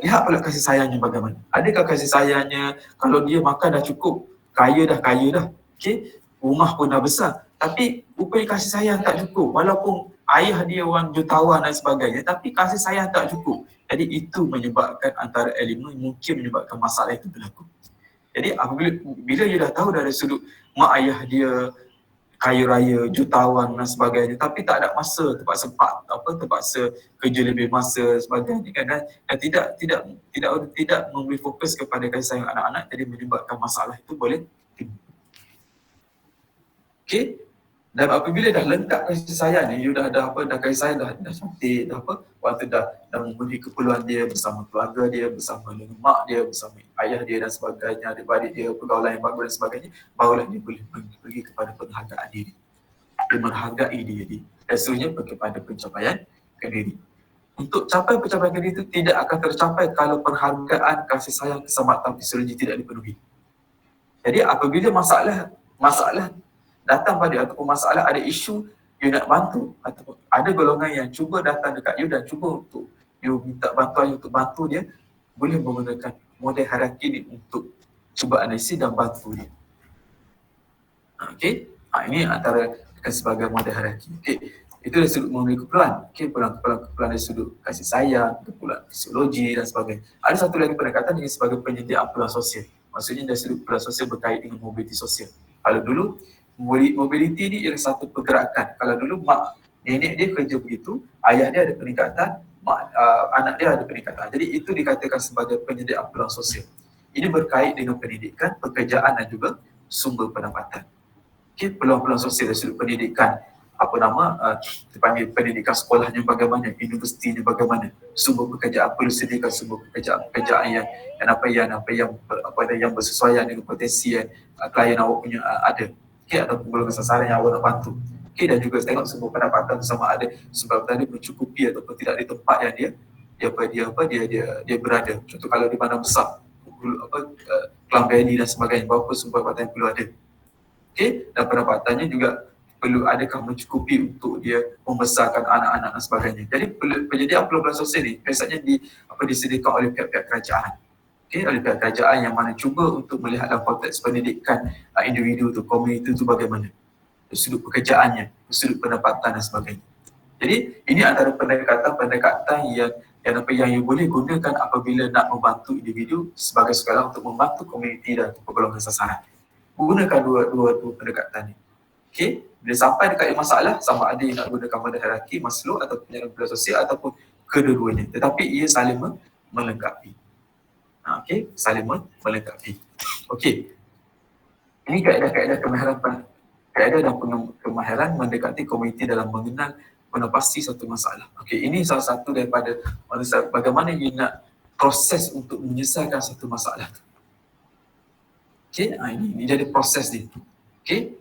lihat pula kasih sayangnya bagaimana. Adakah kasih sayangnya kalau dia makan dah cukup, kaya dah. Okay, rumah pun dah besar, tapi rupanya kasih sayang tak cukup. Walaupun ayah dia orang jutawan dan sebagainya, tapi kasih sayang tak cukup. Jadi itu menyebabkan antara elemen mungkin menyebabkan masalah itu berlaku. Jadi bila dia dah tahu dari sudut mak ayah dia kaya raya, jutawan dan sebagainya, tapi tak ada masa, terpaksa kerja lebih masa sebagainya kan, dan tidak memberi fokus kepada kasih sayang anak-anak, jadi menyebabkan masalah itu boleh timbul. Okay, dan apabila dah lengkap kasih sayang ni, you dah kasih sayang dah cantik, waktu dah memenuhi keperluan dia bersama keluarga dia, bersama dengan mak dia, bersama ayah dia dan sebagainya, adik-beradik dia, pergaulan yang bagus dan sebagainya, barulah dia boleh pergi kepada penghargaan diri. Dia menghargai diri dan seterusnya kepada pencapaian diri. Untuk capai pencapaian diri itu tidak akan tercapai kalau penghargaan, kasih sayang, keselamatan fisiologi tidak dipenuhi. Jadi apabila masalah datang pada ataupun masalah ada isu you nak bantu, ataupun ada golongan yang cuba datang dekat you dan cuba untuk you minta bantuan you untuk bantu dia, boleh menggunakan model hierarki ni untuk cuba analisis dan bantu dia. Okey, ini antara sebagai model hierarki. Okey, itu dari sudut memberi keperluan. Okey, keperluan dari sudut kasih sayang, keperluan fisiologi dan sebagainya. Ada satu lagi pendekatan ini sebagai penyediaan peluang sosial. Maksudnya dari sudut peluang sosial berkait dengan mobiliti sosial. Kalau dulu mobiliti ni ialah satu pergerakan. Kalau dulu nenek dia kerja begitu, ayah dia ada peningkatan, anak dia ada peningkatan. Jadi itu dikatakan sebagai penyediaan peluang sosial. Ini berkait dengan pendidikan, pekerjaan dan juga sumber pendapatan. Okay, peluang-peluang sosial dari sudut pendidikan, dipanggil pendidikan sekolahnya bagaimana, universitinya bagaimana, sumber pekerjaan, perlu sediakan sumber pekerjaan yang bersesuaian dengan potensi yang klien awak punya ada. Okay, ataupun golongan sasaran yang awak nak bantu. Okay, dan juga tengok sumber pendapatan sama ada sumber pendapatan mencukupi ataupun tidak di tempat yang dia berada. Contoh kalau di mana besar, Klang Valley dan sebagainya, berapa sumber pendapatan yang perlu ada. Okay, dan pendapatannya juga perlu adakah mencukupi untuk dia membesarkan anak-anak dan sebagainya. Jadi penyediaan peluang sosial ni biasanya disediakan oleh pihak-pihak kerajaan. Okay, oleh pihak kerajaan yang mana cuba untuk melihat dalam konteks pendidikan individu tu, komuniti tu bagaimana, sudut pekerjaannya, sudut pendapatan dan sebagainya. Jadi ini antara pendekatan yang you boleh gunakan apabila nak membantu individu sebagai sekolah untuk membantu komuniti dan golongan sasaran. Gunakan dua pendekatan ni. Okay, bila sampai dekat masalah, sama ada yang nak gunakan model hierarki, Maslow atau penyediaan peluang sosial ataupun kedua-duanya, tetapi ia saling melengkapi. Okey, saling melengkapi. Okey. Ini kaedah dan kemahiran mendekati komuniti dalam mengenal menepasi satu masalah. Okey, ini salah satu daripada bagaimana you nak proses untuk menyelesaikan satu masalah. Okey, ini jadi proses dia. Okey.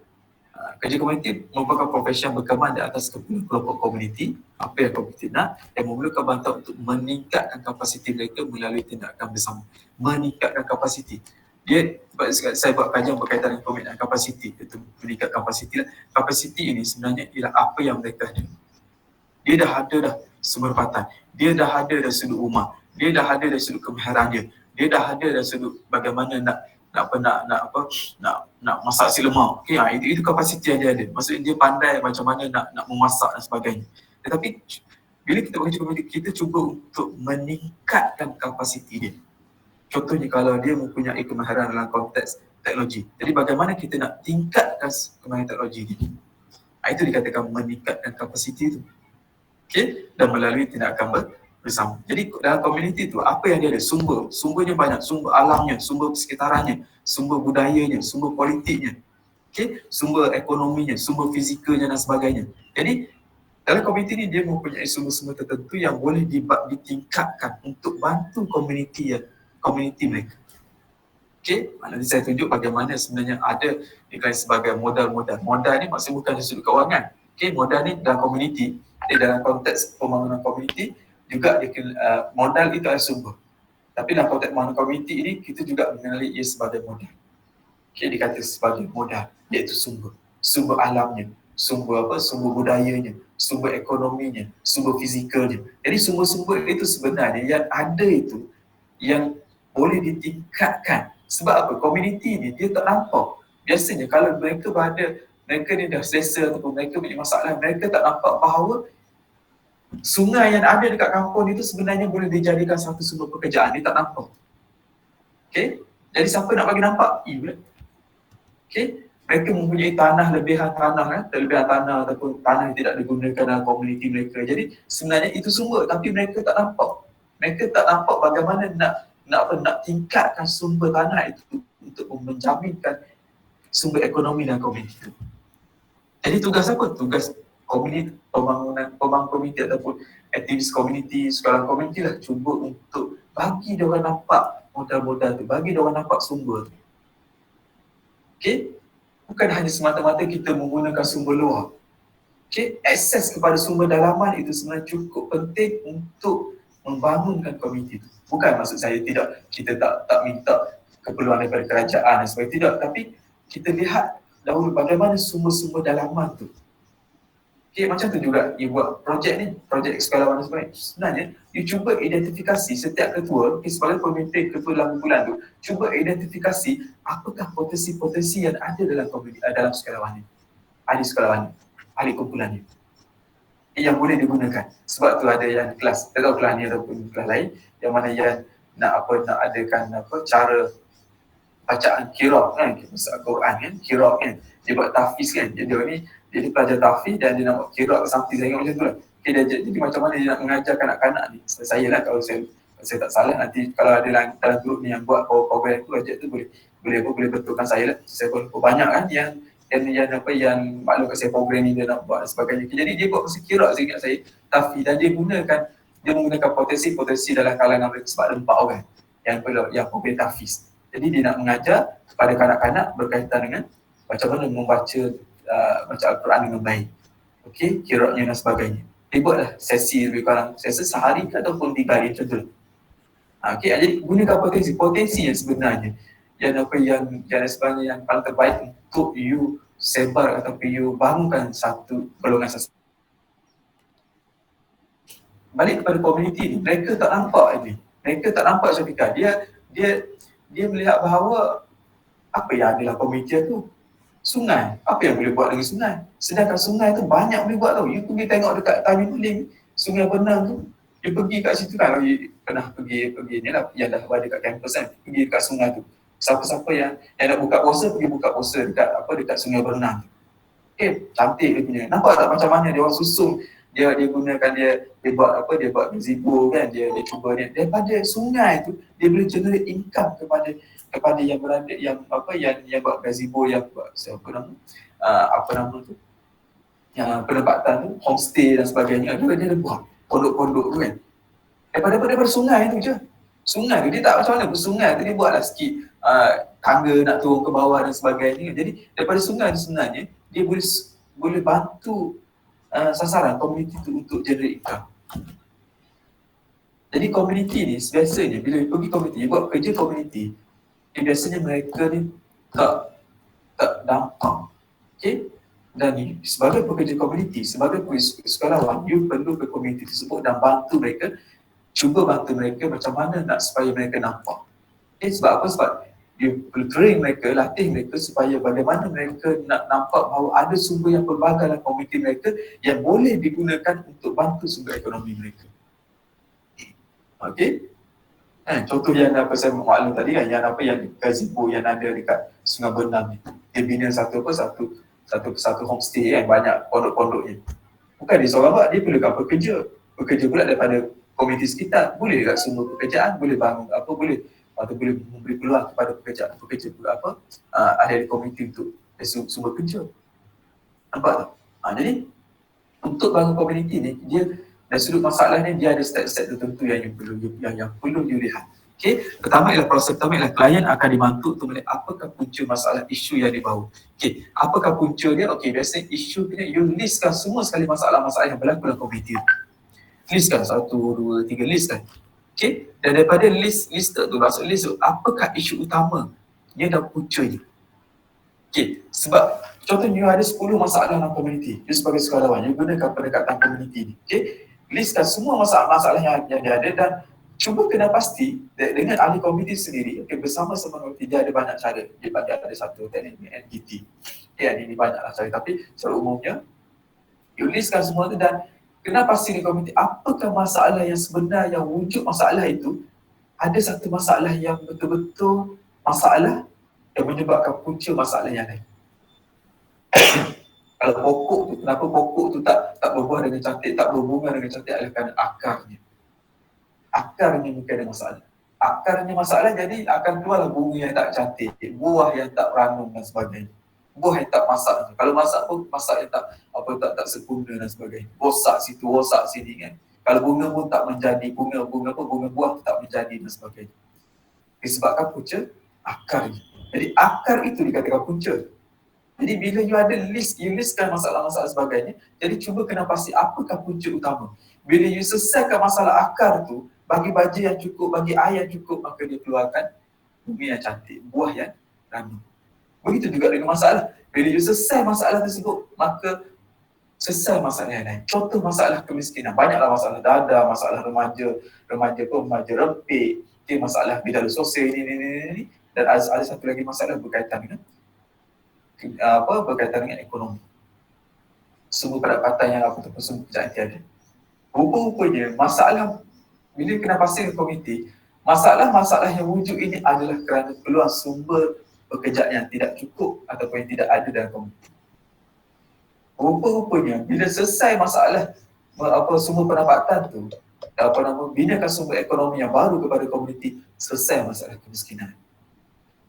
Kerja komuniti merupakan profesi yang berkembang di atas kelompok komuniti. Apa yang komuniti nak, yang memerlukan bantuan untuk meningkatkan kapasiti mereka melalui tindakan bersama. Meningkatkan kapasiti. Dia, saya buat kajian berkaitan dengan pembinaan kapasiti, itu meningkat kapasiti. Kapasiti ini sebenarnya ialah apa yang mereka ada. Dia dah ada dah sumber patan, dia dah ada dah sudut rumah, dia dah ada dah sudut kemahiran dia dah ada dah sudut bagaimana nak masak nasi lemak. Okey, itu kapasiti yang dia ada. Maksudnya dia pandai macam mana nak memasak dan sebagainya. Tetapi bila kita bekerja komuniti, kita cuba untuk meningkatkan kapasiti dia. Contohnya kalau dia mempunyai kemahiran dalam konteks teknologi. Jadi bagaimana kita nak tingkatkan kemahiran teknologi dia. Itu dikatakan meningkatkan kapasiti itu. Okey, dan melalui tindakan bersama. Jadi dalam komuniti itu apa yang dia ada? Sumbernya banyak, sumber alamnya, sumber sekitarannya, sumber budayanya, sumber politiknya. Okey, sumber ekonominya, sumber fizikalnya dan sebagainya. Jadi dalam komuniti ini dia mempunyai sumber-sumber tertentu yang boleh ditingkatkan untuk bantu komuniti mereka. Okey, nanti saya tunjuk bagaimana sebenarnya ada sebagai modal-modal. Modal ni maksudnya bukan dari sudut kewangan. Okey, modal ni dalam komuniti, dalam konteks pembangunan komuniti juga modal itu adalah sumber. Tapi dalam konteks pembangunan komuniti ini kita juga mengenali ia sebagai modal. Okey, dikata sebagai modal, iaitu sumber. Sumber alamnya, sumber budayanya, sumber ekonominya, sumber fizikalnya. Jadi sumber-sumber itu sebenarnya yang ada itu yang boleh ditingkatkan. Sebab apa? Komuniti ni dia tak nampak. Biasanya kalau mereka ni dah selesa ataupun mereka punya masalah, mereka tak nampak bahawa sungai yang ada dekat kampung itu sebenarnya boleh dijadikan satu sumber pekerjaan. Dia tak nampak. Okey? Jadi siapa nak bagi nampak? Okey? Mereka mempunyai lebihan tanah ataupun tanah yang tidak digunakan dalam komuniti mereka. Jadi sebenarnya itu sumber, tapi mereka tak nampak. Mereka tak nampak bagaimana nak tingkatkan sumber tanah itu untuk menjaminkan sumber ekonomi dalam komuniti itu. Jadi tugas apa? Tugas komuniti, pembangun komuniti ataupun aktivis komuniti, sekolah komuniti lah, cuba untuk bagi diorang nampak modal-modal tu, bagi diorang nampak sumber tu. Okey? Bukan hanya semata-mata kita menggunakan sumber luar. Okey? Akses kepada sumber dalaman itu sebenarnya cukup penting untuk membangunkan komuniti itu. Bukan maksud saya kita tak minta keperluan daripada kerajaan dan sebagainya, tidak. Tapi kita lihat dahulu bagaimana sumber-sumber dalaman tu. Okay, macam tu juga dia buat projek sukarelawan dan sebagainya. Sebenarnya, dia cuba identifikasi setiap ketua, sebagai pemimpin ketua dalam kumpulan tu, cuba identifikasi apakah potensi-potensi yang ada dalam sukarelawan ni. Ahli sukarelawan ni, ahli kumpulan ni. Yang boleh digunakan. Sebab tu ada yang kelas, tak tahu kelas ni ataupun kelas lain, yang mana yang nak adakan cara bacaan qiraat kan, Al-Quran kan, qiraat kan. Dia buat tahfiz kan. Dia pelajar tahfiz dan dia nak buat qiraat something, saya ingat macam tu lah. Okay, jadi macam mana dia nak mengajar kanak-kanak ni. Saya lah, kalau saya tak salah, nanti kalau ada dalam grup ni yang buat program tu, projek tu boleh betulkan saya lah. Saya pun banyak kan yang maklum kat saya program ni dia nak buat dan sebagainya. Jadi dia buat pasal qiraat, saya ingat saya tahfiz, dan dia menggunakan potensi dalam kalangan mereka sebab ada 4 orang yang program tahfiz. Jadi dia nak mengajar kepada kanak-kanak berkaitan dengan macam mana membaca Al-Quran dengan baik. Okey, qiraatnya dan sebagainya. Dia buatlah sesi lebih kurang sehari ataupun 3 hari macam tu. Okey, jadi gunakan potensi yang sebenarnya yang sebenarnya yang paling terbaik untuk you sebar ataupun you bangunkan satu golongan sosial. Balik kepada komuniti ni, mereka tak nampak ini. Mereka tak nampak Syafiqah. Dia melihat bahawa apa yang ada dalam komuniti tu? Sungai. Apa yang boleh buat dengan sungai? Sedangkan sungai tu banyak boleh buat tau. You pergi tengok dekat Tanjung Peling, Sungai Benang tu, you pergi kat situ kan. Kalau you pernah pergi ni lah, yang dah ada kat kampus kan, pergi dekat sungai tu. Siapa-siapa yang nak buka puasa, pergi buka puasa dekat Sungai Benang. Cantik dia punya. Nampak tak macam mana dia orang susung, dia gunakan dia buat gazebo kan, dia cuba dia daripada sungai tu dia boleh generate income kepada yang berada yang buat gazebo, yang buat yang penempatan tu, homestay dan sebagainya. Dia buat pondok-pondok tu kan. Daripada sungai tu je. Sungai tu dia tak macam mana pun, sungai tu dia buatlah sikit tangga nak turun ke bawah dan sebagainya. Jadi daripada sungai tu sebenarnya dia boleh bantu sasaran komuniti tu untuk generate income. Jadi komuniti ni biasanya bila pergi komuniti, buat kerja komuniti, biasanya mereka ni tak dampak. Okay? Dan sebagai pekerja komuniti, sebagai sukarelawan, you perlu ke komuniti tersebut dan bantu mereka, cuba bantu mereka macam mana nak supaya mereka nampak. Okay? Sebab apa? Sebab you perlu train mereka, latih mereka supaya bagaimana mereka nak nampak bahawa ada sumber yang pelbagai dalam komuniti mereka yang boleh digunakan untuk bantu sumber ekonomi mereka. Okey? Contoh yang apa saya maklum tadi kan, yang gazebo yang ada dekat Sungai Benam ni. Dia bina satu homestay kan, banyak pondok-pondoknya. Bukan dia seorang buat, dia perlukan pekerja pula daripada komuniti sekitar. Boleh dekat sumber pekerjaan, boleh bangun boleh memberi peluang kepada pekerja pula ada di komuniti untuk sumber kerja. Nampak tak? Jadi untuk bangun komuniti ni, dia dari sudut masalah ni dia ada step-step tertentu yang perlu dilihat. Okey, pertama ialah klien akan dibantu untuk melihat apakah punca masalah isu yang dibawa. Okey, apakah punca dia? Okey, biasanya isu ni you listkan semua sekali masalah-masalah yang berlaku dalam komuniti. Listkan 1, 2, 3 listkan. Okey, dan daripada list tu maksud list tu, apakah isu utama dia dan puncanya. Okey, sebab contohnya ada 10 masalah dalam komuniti. You sebagai sukarelawan, you gunakan pendekatan komuniti ni. Okey, listkan semua masalah-masalah yang dia ada dan cuba kena pasti dengan ahli komuniti sendiri. Okey, bersama-sama komuniti dia ada banyak cara. Dia ada satu teknik NGT. Okey, ini banyaklah cara, tapi secara umumnya you listkan semua tu dan kena pasti di komuniti apakah masalah yang sebenar yang wujud masalah itu. Ada satu masalah yang betul-betul masalah yang menyebabkan punca masalah yang lain. Kalau pokok tu, kenapa pokok tu tak berbuah dengan cantik, tak berbunga dengan cantik adalah kerana akarnya. Akarnya bukan ada masalah. Akarnya masalah, jadi akan keluarlah bunga yang tak cantik, buah yang tak ranum dan sebagainya. Buah yang tak masak. Kalau masak pun masak yang tak sempurna dan sebagainya. Rosak situ, rosak sini kan. Kalau bunga pun tak menjadi, bunga buah tak menjadi dan sebagainya. Disebabkan punca akarnya. Jadi akar itu dikatakan punca. Jadi bila you listkan masalah-masalah sebagainya, jadi cuba kena pasti apakah punca utama. Bila you selesaikan masalah akar tu, bagi baja yang cukup, bagi air yang cukup, maka dia keluarkan bunga yang cantik, buah yang ranum. Begitu juga dengan masalah. Bila you selesai masalah tersebut, maka selesai masalah yang lain. Contoh masalah kemiskinan. Banyaklah masalah dadah, masalah remaja rempik, masalah bidara sosial ini. Dan ada satu lagi masalah berkaitan dengan ekonomi. Semua pendapatan yang semua pekerjaan tiada. Rupa-rupanya masalah, bila kena pasti dengan komuniti, masalah-masalah yang wujud ini adalah kerana peluang sumber pekerjaan yang tidak cukup ataupun yang tidak ada dalam komuniti. Rupa-rupanya bila selesai masalah sumber pendapatan tu, binakan sumber ekonomi yang baru kepada komuniti, selesai masalah kemiskinan.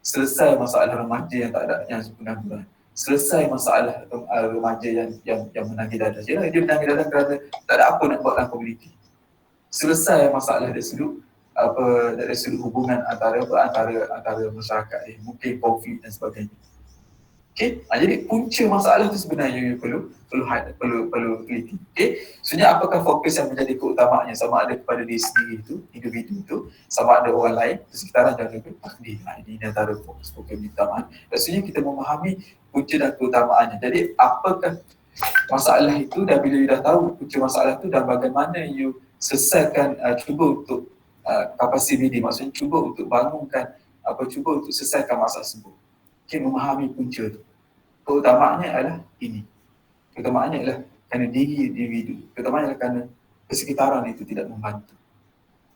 Selesai masalah remaja yang tak ada yang pengangguran. Selesai masalah remaja yang menagih dadah. Dia menagih dadah kerana tak ada apa nak buat dalam komuniti. Selesai masalah dari sudut hubungan antara masyarakat ni, mungkin konflik dan sebagainya. Okey, jadi punca masalah tu sebenarnya perlu teliti. Okey, sebenarnya apakah fokus yang menjadi keutamaannya, sama ada kepada diri sendiri itu, individu itu, sama ada orang lain di sekitaran dan juga takdir. Ini antara fokus keutamaan. Maksudnya kita memahami punca dan keutamaannya. Jadi apakah masalah itu, dan bila you dah tahu punca masalah itu dan bagaimana you selesaikan, cuba untuk kapasiti diri, maksudnya cuba untuk bangunkan, cuba untuk selesaikan masalah tersebut. Okay, memahami punca itu. Keutamaannya adalah ini. Keutamaannya adalah kerana diri individu. Keutamaannya adalah kerana persekitaran itu tidak membantu.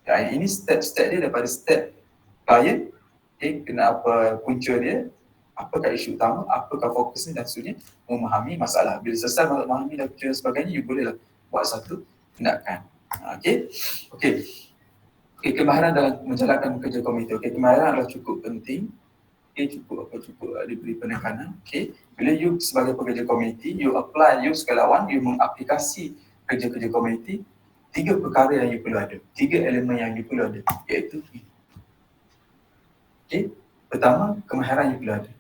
Ya, ini step-step dia daripada step klien. Okay, kena apa punca dia, apakah isu utama, apakah fokusnya dan seterusnya, memahami masalah. Bila selesai memahami dan punca dan sebagainya, you bolehlah buat satu tindakan. Okey, kemahiran dalam menjalankan kerja komuniti. Okey, kemahiran adalah cukup penting. Cukup diberi penekanan. Okay. Bila you sebagai pekerja komuniti, you apply, you sukarelawan, you mengaplikasi kerja-kerja komuniti, 3 perkara yang you perlu ada, 3 elemen yang you perlu ada, iaitu Okay? Pertama, kemahiran yang perlu ada.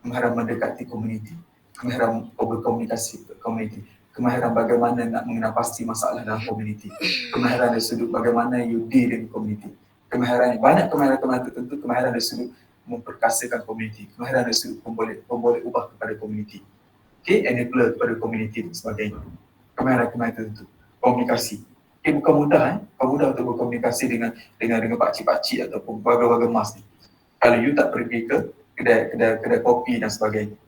Kemahiran mendekati komuniti, kemahiran berkomunikasi komuniti, kemahiran bagaimana nak mengenal pasti masalah dalam komuniti, kemahiran dari sudut bagaimana you deal dengan komuniti, kemahiran banyak kemahiran tertentu, kemahiran dari sudut memperkasakan komuniti, kemahiran dari sudut pemboleh ubah kepada komuniti, enabler kepada komuniti dan sebagainya. Kemahiran tertentu, komunikasi. Bukan mudah untuk berkomunikasi dengan pakcik-pakcik ataupun warga-warga mas ni. Kalau you tak pergi ke kedai kopi dan sebagainya.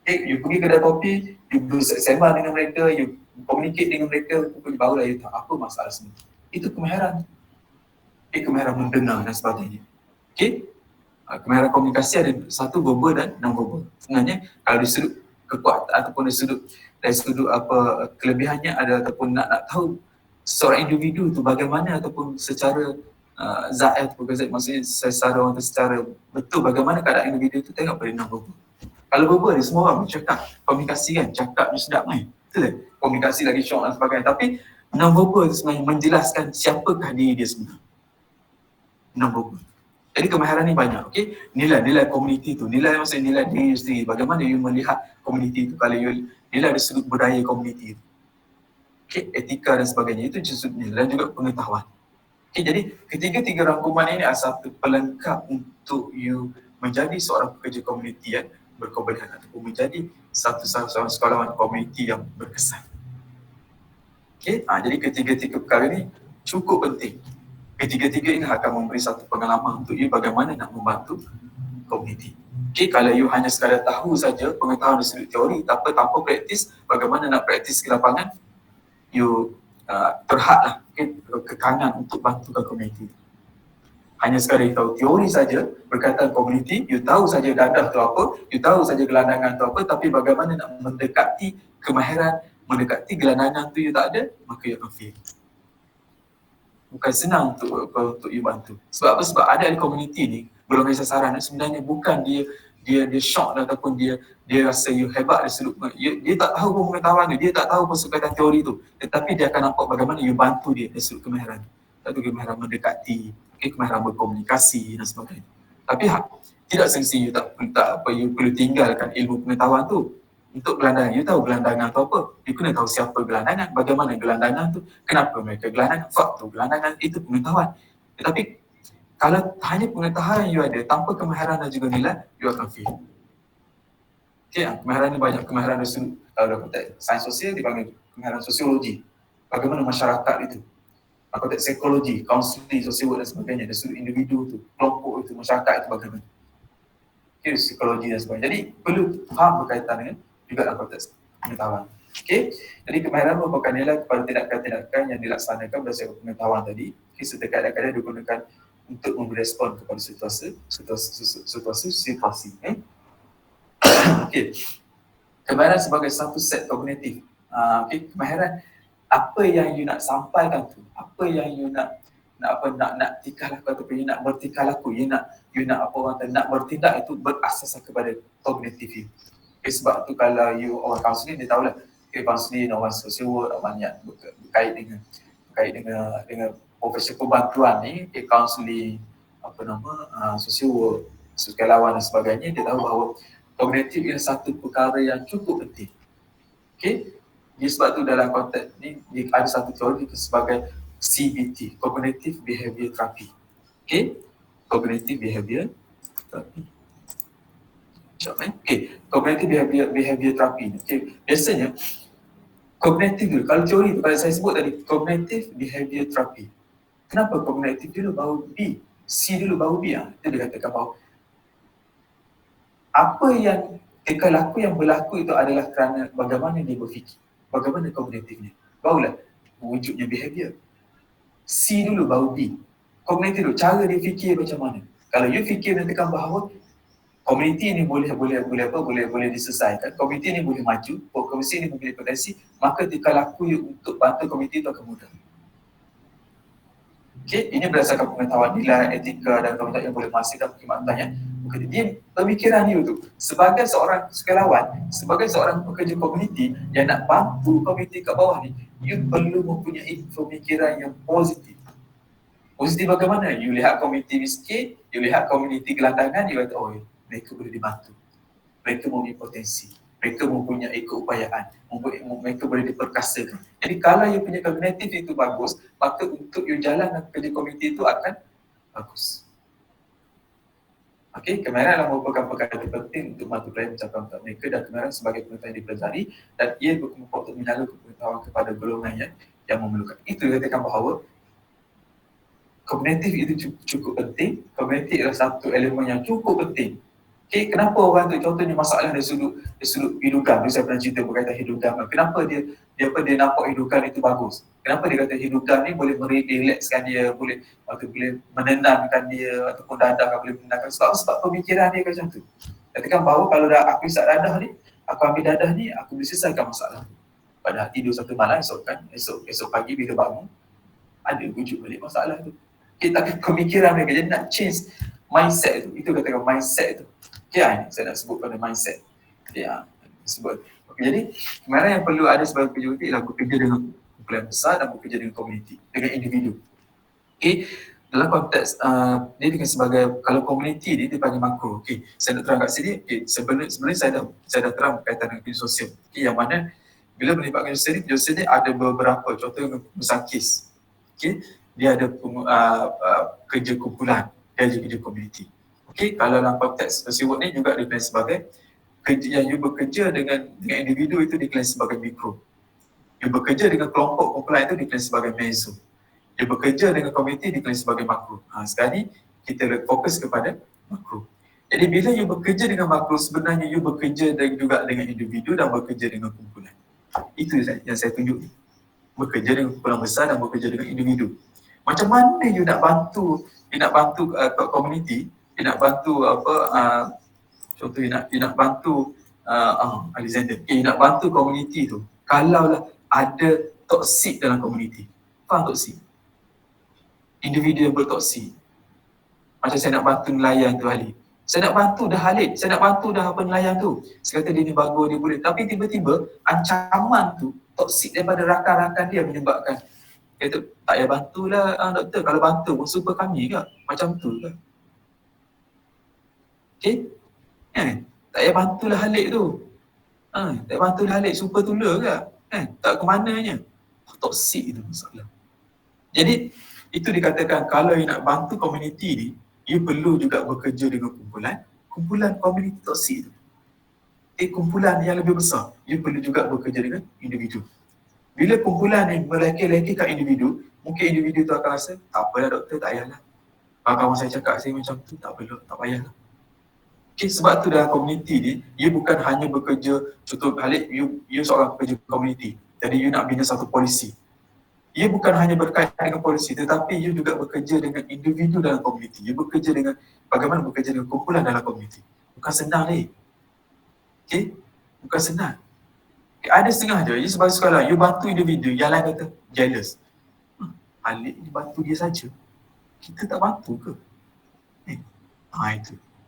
You pergi kedai kopi, you bersembang dengan mereka, you communicate dengan mereka, barulah you tahu apa masalah sebenarnya. Itu kemahiran. Kemahiran mendengar dan sebagainya. Kemahiran komunikasi ada satu verbal dan non-verbal. Sebenarnya kalau dari sudut kekuatan ataupun dari sudut apa kelebihannya ada ataupun nak tahu seorang individu tu bagaimana ataupun secara zat ataupun maksudnya secara betul bagaimana keadaan individu tu, tengok pada non-verbal. Kalau verbal ni semua orang bercakap, komunikasi kan, cakap je sedap kan, betul tak? Komunikasi lagi syok dan sebagainya, tapi non-verbal tu sebenarnya menjelaskan siapakah diri dia sebenarnya. Non-verbal. Jadi kemahiran ni banyak, nilai komuniti tu, nilai maksudnya nilai diri sendiri, bagaimana you melihat komuniti tu, kalau you nilai dari sudut budaya komuniti tu, etika dan sebagainya, itu sudut nilai dan juga pengetahuan. Jadi ketiga-tiga rangkuman ini adalah satu pelengkap untuk you menjadi seorang pekerja komuniti yang berkompeten ataupun menjadi seorang sekolawan komuniti yang berkesan. Jadi ketiga-tiga perkara ini cukup penting. Ketiga-tiga ini akan memberi satu pengalaman untuk you bagaimana nak membantu komuniti. Kalau you hanya sekadar tahu saja pengetahuan dari sudut teori tanpa praktis, bagaimana nak praktis ke lapangan, you terhadlah kekangan untuk bantu komuniti. Hanya sekadar you tahu teori saja berkaitan komuniti, you tahu saja dadah tu apa, you tahu saja gelandangan tu apa, tapi bagaimana nak mendekati kemahiran, mendekati gelandangan tu you tak ada, maka you akan fail. Bukan senang untuk you bantu. Sebab apa? Sebab ada di komuniti ni, golongan sasaran sebenarnya bukan dia shock ataupun dia rasa you hebat dari sudut, dia tak tahu pun pengetahuan dia tak tahu pun sekadar teori tu, tetapi dia akan nampak bagaimana you bantu dia dari sudut kemahiran. Satu kemahiran mendekati, kemahiran berkomunikasi dan sebagainya. Tapi tidak semestinya you perlu tinggalkan ilmu pengetahuan tu. Untuk gelandangan, you tahu gelandangan tu apa? You kena tahu siapa gelandangan, bagaimana gelandangan tu, kenapa mereka gelandangan, faktor gelandangan, itu pengetahuan. Tetapi kalau hanya pengetahuan you ada tanpa kemahiran dan juga nilai, you akan fail. Kemahiran ni banyak, kemahiran dari sudut, kalau dalam konteks sains sosial dipanggil kemahiran sosiologi. Bagaimana masyarakat itu, konteks psikologi, kaunseling, sosial dan sebagainya, dari sudut individu tu, kelompok itu, masyarakat itu bagaimana. Psikologi dan sebagainya. Jadi perlu faham berkaitan dengan juga dalam konteks pengetahuan. Jadi kemahiran merupakan nilai kepada tindakan-tindakan yang dilaksanakan berdasarkan pengetahuan tadi. Serta kadang-kadang digunakan untuk memberi respon kepada situasi. Kemahiran sebagai satu set kognitif. Kemahiran apa yang you nak sampaikan tu, apa yang you nak tikah laku ataupun you nak bertikah laku, you nak nak bertindak, itu berasaskan kepada kognitif you. Sebab tu kalau you orang kaunseling, dia tahulah kaunseling, orang social work, banyak berkait dengan profesi perbantuan ni, kaunseling, social work, sukarelawan dan sebagainya, dia tahu bahawa kognitif ialah satu perkara yang cukup penting. Sebab tu dalam konteks ni ada satu teori sebagai CBT, Cognitive Behavior Therapy. Cognitive Behavior Therapy. Cognitive behavior therapy. Biasanya kognitif dulu. Kalau teori tu, kalau saya sebut tadi cognitive behavior therapy. Kenapa kognitif dulu baru B? C dulu baru B? Itu dia katakan bahawa apa yang tingkah laku yang berlaku itu adalah kerana bagaimana dia berfikir, bagaimana kognitifnya. Barulah wujudnya behavior. C dulu baru B. Kognitif dulu, cara dia fikir macam mana. Kalau you fikir dan tekan bahawa komuniti ini boleh diselesaikan, komuniti ini boleh maju, komuniti ini memiliki potensi, maka tingkah laku you untuk bantu komuniti itu akan mudah. Ini berdasarkan pengetahuan nilai, etika dan kaedah yang boleh menghasilkan perkhidmatan. Dia pemikiran you tu sebagai seorang sukarelawan, sebagai seorang pekerja komuniti yang nak bantu komuniti kat bawah ni, you perlu mempunyai pemikiran yang positif. Positif bagaimana? You lihat komuniti miskin, you lihat komuniti gelandangan, you kata, oh mereka boleh dibantu. Mereka mempunyai potensi. Mereka mempunyai keupayaan. Mereka boleh diperkasakan. Jadi kalau you punya kognitif itu bagus, maka untuk you jalan kerja komuniti itu akan bagus. Okey, kemahiran adalah merupakan perkara penting untuk mata pelajaran mencapai untuk mereka dan kemahiran sebagai pengetahuan yang dipelajari dan ia berkemampuan untuk menyalurkan pengetahuan kepada golongan yang memerlukan. Itu dikatakan bahawa kognitif itu cukup penting. Kognitif adalah satu elemen yang cukup penting. Okay, kenapa orang tu contohnya masalah dari sudut hidupan, saya pernah cerita berkaitan hidupan. Kenapa dia nampak hidupan itu bagus? Kenapa dia kata hidupan ni boleh merelaxkan dia, boleh menenangkan dia ataupun dadah boleh menenangkan sebab pemikiran dia macam tu. Katakan bahawa kalau dah aku isap dadah ni, aku ambil dadah ni, aku boleh selesaikan masalah tu. Pada tidur satu malam, esok pagi bila bangun ada wujud balik masalah tu. Okay, tapi pemikiran mereka jadi nak change mindset tu. Itu katakan mindset tu. Okay, saya nak sebut pada mindset. Ya, sebut. Okay, jadi kemarin yang perlu ada sebagai penjuruti ialah bekerja dengan kumpulan besar dan bekerja dengan komuniti, dengan individu. Okay, dalam konteks dia dengan sebagai, kalau komuniti dia panggil makro. Okay, saya nak terang kat sini. Okay, sebenarnya saya dah terang berkaitan dengan kerja sosial. Okay, yang mana bila melibatkan kerja sosial ni ada beberapa, contohnya besar kes. Okay, dia ada kerja kumpulan, kerja komuniti. Okay, kalau dalam konteks tersebut ni juga diklaim sebagai kerja yang you bekerja dengan individu itu diklaim sebagai mikro. You bekerja dengan kelompok kumpulan itu diklaim sebagai meso. You bekerja dengan komuniti diklaim sebagai makro. Sekarang ni kita fokus kepada makro. Jadi bila you bekerja dengan makro, sebenarnya you bekerja juga dengan individu dan bekerja dengan kumpulan. Itu yang saya tunjuk ni. Bekerja dengan kumpulan besar dan bekerja dengan individu. Macam mana you nak bantu komuniti, you nak bantu contoh you nak bantu Alexander, you nak bantu komuniti tu kalaulah ada toksik dalam komuniti. Faham toksik? Individu yang bertoksik. Macam saya nak bantu nelayan tu Halid. Saya nak bantu dah Halid, saya nak bantu dah nelayan tu. Saya kata dia ni bagus, dia boleh. Tapi tiba-tiba ancaman tu toksik daripada rakan-rakan dia menyebabkan dia tu, tak payah bantulah doktor, kalau bantu pun super kami ke? Macam tu ke? Okay? Tak payah bantulah Halid tu. Tak payah bantulah Halid, super tula ke? Tak ke mananya? Toksik itu masalah. Jadi, itu dikatakan kalau you nak bantu komuniti ni, you perlu juga bekerja dengan kumpulan komuniti toksik tu. Kumpulan yang lebih besar, you perlu juga bekerja dengan individu. Bila kumpulan ni meleki-lekikan individu, mungkin individu tu akan rasa, tak apalah doktor, tak payahlah. Kalau kawan saya cakap saya macam tu, tak payahlah. Okay, sebab tu dalam komuniti ni, you bukan hanya bekerja, contoh Halid, you seorang pekerja komuniti. Jadi you nak bina satu polisi. You bukan hanya berkaitan dengan polisi, tetapi you juga bekerja dengan individu dalam komuniti. You bekerja dengan, bagaimana bekerja dengan kumpulan dalam komuniti. Bukan senang ni. Okay, bukan senang. Ada setengah je, you sebagai sekolah, you bantu individu, yang lain kata jealous. Halid ni bantu dia saja, kita tak bantu ke?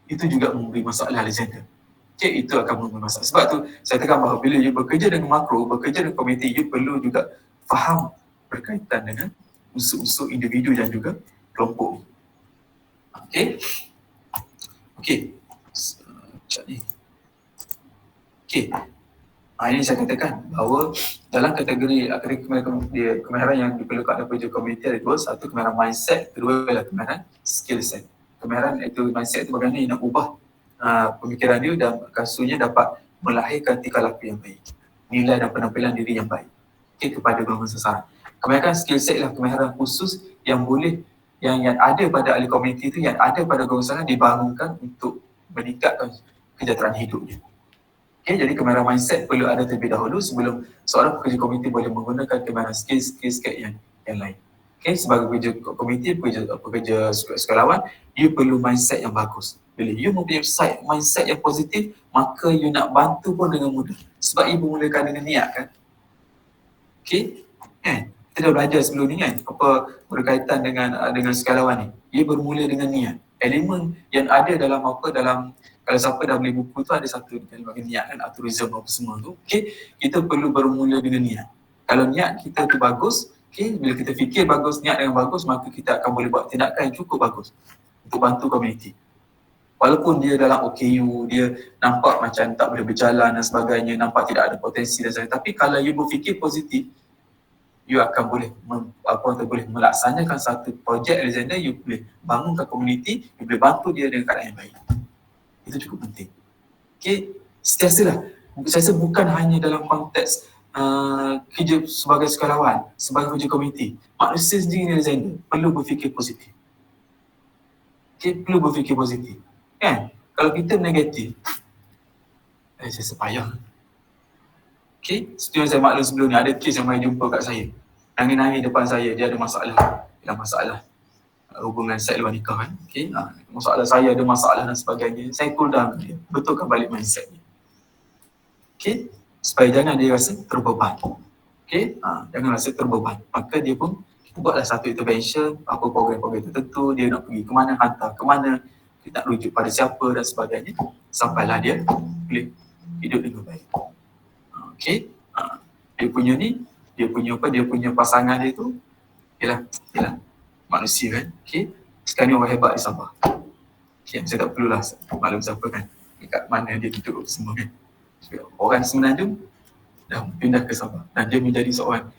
Itu juga memberi masalah Alexander. Okay, itu akan memberi masalah. Sebab tu saya tekan bahawa bila you bekerja dengan makro, bekerja dengan komuniti, you perlu juga faham berkaitan dengan unsur-unsur individu dan juga kelompok. Okay. Ini saya katakan bahawa dalam kategori kemahiran yang diperlukan dalam kerja komuniti ada dua. Satu, kemahiran mindset. Kedua adalah kemahiran skill set. Kemahiran itu mindset itu bagaimana dia nak ubah pemikiran dia dan kasusnya dapat melahirkan tingkah laku yang baik, nilai dan penampilan diri yang baik kepada golongan sasaran. Kemahiran skill set lah kemahiran khusus yang boleh yang ada pada ahli komuniti itu, yang ada pada golongan sasaran, dibangunkan untuk meningkatkan kejahteraan hidupnya. Okay, jadi kemahiran mindset perlu ada terlebih dahulu sebelum seorang pekerja komuniti boleh menggunakan kemahiran skill yang lain. Okay, sebagai pekerja komuniti, pekerja sukarelawan, you perlu mindset yang bagus. Bila you mempunyai mindset yang positif, maka you nak bantu pun dengan mudah. Sebab you memulakan dengan niat kan. Okay, kita dah belajar sebelum ni kan, apa berkaitan dengan sukarelawan ni. You bermula dengan niat. Elemen yang ada dalam kalau siapa dah beli buku tu ada satu bagi niat kan, altruism apa semua tu. Okay, kita perlu bermula dengan niat. Kalau niat kita tu bagus, Okay, bila kita fikir bagus, niat yang bagus, maka kita akan boleh buat tindakan yang cukup bagus untuk bantu komuniti. Walaupun dia dalam OKU, dia nampak macam tak boleh berjalan dan sebagainya, nampak tidak ada potensi dan sebagainya. Tapi kalau you berfikir positif, you akan boleh boleh melaksanakan satu projek Alexander, you boleh bangunkan komuniti, you boleh bantu dia dengan keadaan yang baik. Itu cukup penting. Okay, sentiasalah. Saya rasa bukan hanya dalam konteks kerja sebagai sukarelawan, sebagai kerja komuniti. Manusia sendiri Alexander perlu berfikir positif. Okay, perlu berfikir positif. Kan? Kalau kita negatif, saya rasa payah. Okay, seperti yang saya maklum sebelum ni, ada kes yang main jumpa kat saya. Nangis-nangis depan saya, dia ada masalah hubungan seks luar nikah kan. Okay, masalah saya ada masalah dan sebagainya. Saya cool down dia, betulkan balik mindset dia. Okay, supaya jangan dia rasa terbeban. Okay, jangan rasa terbeban. Maka dia pun, kita buatlah satu intervention, apa program-program tertentu, dia nak pergi ke mana, hantar ke mana, dia nak rujuk pada siapa dan sebagainya, sampailah dia boleh hidup dengan baik. Okay, dia punya pasangan dia tu ialah manusia kan. Okay, sekarang ni orang hebat di Sabah. Okay, saya tak perlulah maklum siapa kan, dekat mana dia duduk semua kan. Orang Semenanjung dah pindah ke Sabah dan dia menjadi seorang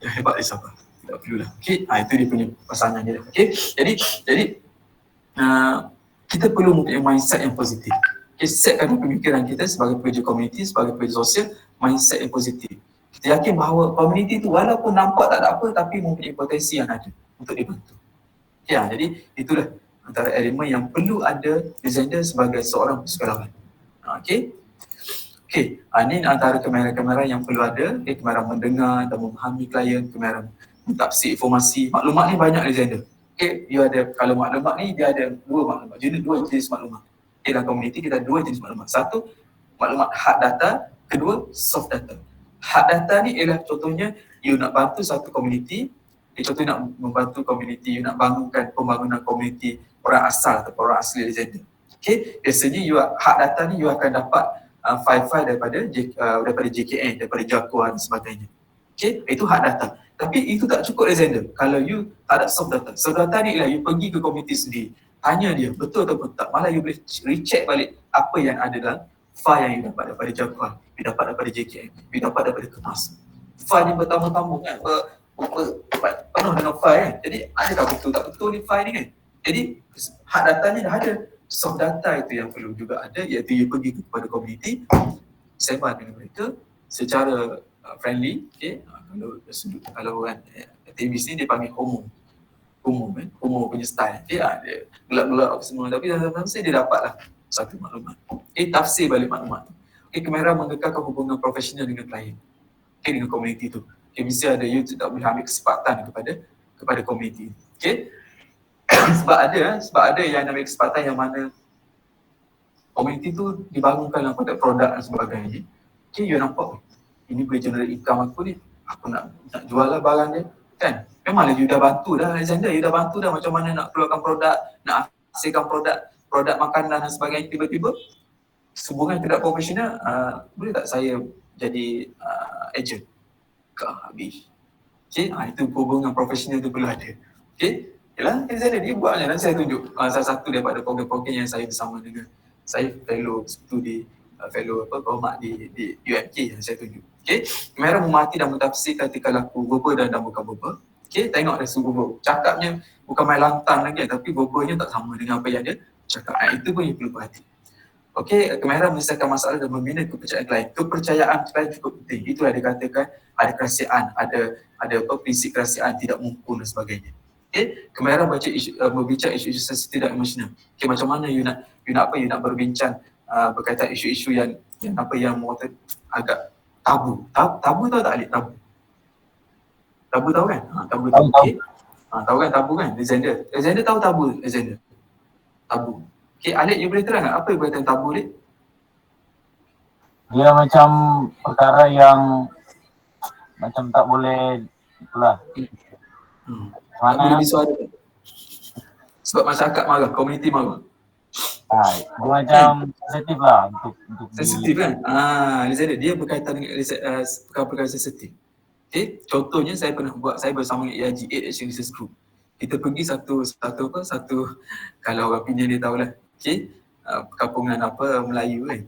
yang hebat di Sabah. Tak perlulah. Okay, itu dia punya pasangan dia. Okay, jadi kita perlu mempunyai mindset yang positif. Okay, setkan pemikiran kita sebagai pekerja komuniti, sebagai pekerja sosial, mindset yang positif. Kita yakin bahawa komuniti itu walaupun nampak tak ada apa, tapi mempunyai potensi yang ada untuk dibantu. Okay, jadi itulah antara elemen yang perlu ada Alexander sebagai seorang sukarelawan. Okay, ini antara kamera-kamera yang perlu ada. Okay, kamera mendengar dan memahami klien, kamera mentafsir informasi. Maklumat ni banyak Alexander. Okay, dia ada, kalau maklumat ni dia ada dua jenis maklumat. Okay, dalam komuniti kita ada dua jenis maklumat. Satu, maklumat hard data. Kedua, soft data. Hard data ni ialah contohnya you nak bantu satu komuniti, contohnya nak membantu komuniti, you nak bangunkan pembangunan komuniti orang asal atau orang asli Alexander. Okay, biasanya hard data ni you akan dapat file-file daripada JKN, daripada Jaguar dan sebagainya. Okay, itu hard data. Tapi itu tak cukup Alexander kalau you tak ada soft data. Soft data ni ialah you pergi ke komuniti sendiri, tanya dia betul atau tak. Malah you boleh recheck balik apa yang ada dalam file yang you dapat daripada Jaguar, you dapat daripada JKN, you dapat daripada Kemas. File ni bertambah-tambah kan, penuh dengan file kan. Jadi adakah betul tak betul ni file ni kan. Jadi hard datanya dah ada. Soft data itu yang perlu juga ada, iaitu you pergi kepada komuniti, sebar dengan mereka secara friendly. Okay, kalau orang aktivis ni dia panggil homo kan, homo punya style. Dia gelap-gelap apa semua, tapi dalam masa dia dapatlah satu maklumat. Okay, tafsir balik maklumat tu. Okay, kamera mengekalkan hubungan profesional dengan klien. Okay, dengan komuniti tu. Okay, mesti ada you tak boleh ambil kesempatan kepada komuniti. Okay. sebab ada yang ambil kesempatan yang mana komuniti tu dibangunkan pada produk dan sebagainya. Okay, you nampak ini boleh generate income aku ni, aku nak jual lah barang dia kan. Memanglah you dah bantu dah Alexander, you dah bantu dah macam mana nak keluarkan produk, nak hasilkan produk makanan dan sebagainya. Tiba-tiba hubungan tidak profesional, boleh tak saya jadi agent? Habis. Okay, itu hubungan profesional tu perlu ada. Okay, yalah, dia buatnya. Nanti saya tunjuk salah satu daripada program-program yang saya bersama dengan saya fellow studi, fellow berhormat di UMK yang saya tunjuk. Okay, kamera memahati dan mentafsirkan tingkah laku verbal dan bukan verbal. Okay, tengok dari sudut verbal. Cakapnya bukan main lantang lagi, tapi verbalnya tak sama dengan apa yang dia cakap. Itu pun yang perlu perhati. Okay, kamera menyelesaikan masalah dan membina kepercayaan klien. Kepercayaan klien cukup penting. Itulah dikatakan ada kerahsiaan, ada prinsip kerahsiaan, tidak mungkul dan sebagainya. Okay, kamera berbincang isu-isu sensitif dan emosional. Okay, macam mana you nak berbincang berkaitan isu-isu yang agak tabu. Tabu tahu tak Alif? Tabu tahu kan? Tabu tahu. Okay. Tahu kan tabu kan? Alexander tahu tabu Alexander. Tabu. Okay, Alif, you boleh terang tak apa yang berkaitan tabu Alif? Dia macam perkara yang macam tak boleh itulah. Tak boleh disuara. Sebab masyarakat marah, komuniti marah. Dia macam sensitif lah untuk sensitif kan? Alexander, dia berkaitan dengan perkara-perkara sensitif. Okay, contohnya saya pernah buat, saya bersama AIG 8 Action Research Group. Kita pergi satu kalau orang Penang dia tahulah. Okay, perkampungan apa Melayu kan.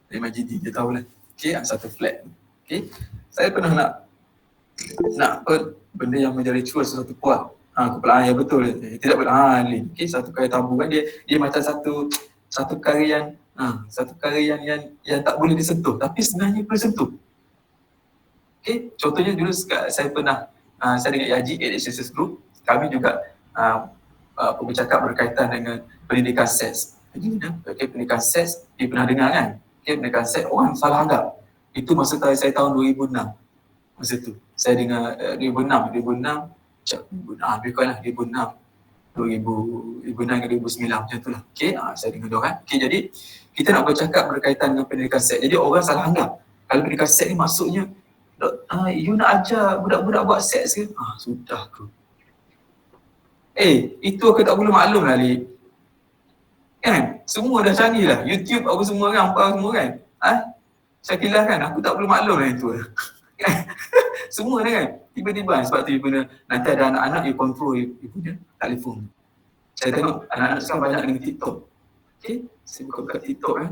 MIGD dia tahulah. Okay, satu flat. Okay, saya pernah nak benda yang menjadi ritual sesuatu puan. Kepala ya betul. Tidak boleh Lin. Okay, satu kali tabu kan dia macam satu karya yang tak boleh disentuh tapi sebenarnya boleh sentuh. Okay, contohnya dulu saya pernah saya dengan AIG 8 Action Research Group, kami juga bercakap berkaitan dengan pendidikan seks. Okay, pendidikan seks dia pernah dengar kan? Okay, pendidikan seks orang salah anggap. Itu masa saya tahun 2006. Masa tu saya dengar 2006 lebih kurang lah 2006 ke 2009 macam tu lah. Okay, saya dengar diorang. Okay, jadi kita nak bercakap berkaitan dengan pendidikan seks. Jadi orang salah anggap kalau pendidikan seks ni maksudnya you nak ajar budak-budak buat seks ke? Sudah aku. Itu aku tak boleh maklum lah, Lik. Kan? Semua dah canggih lah. YouTube apa semua kan, apa semua kan. Syakilah kan, aku tak boleh maklum lah itu. Semua dah kan. Tiba-tiba sebab tu you guna, nanti ada anak-anak you control you punya telefon. Saya tengok anak-anak sekarang banyak dengan TikTok. Okay? Saya buka TikTok kan.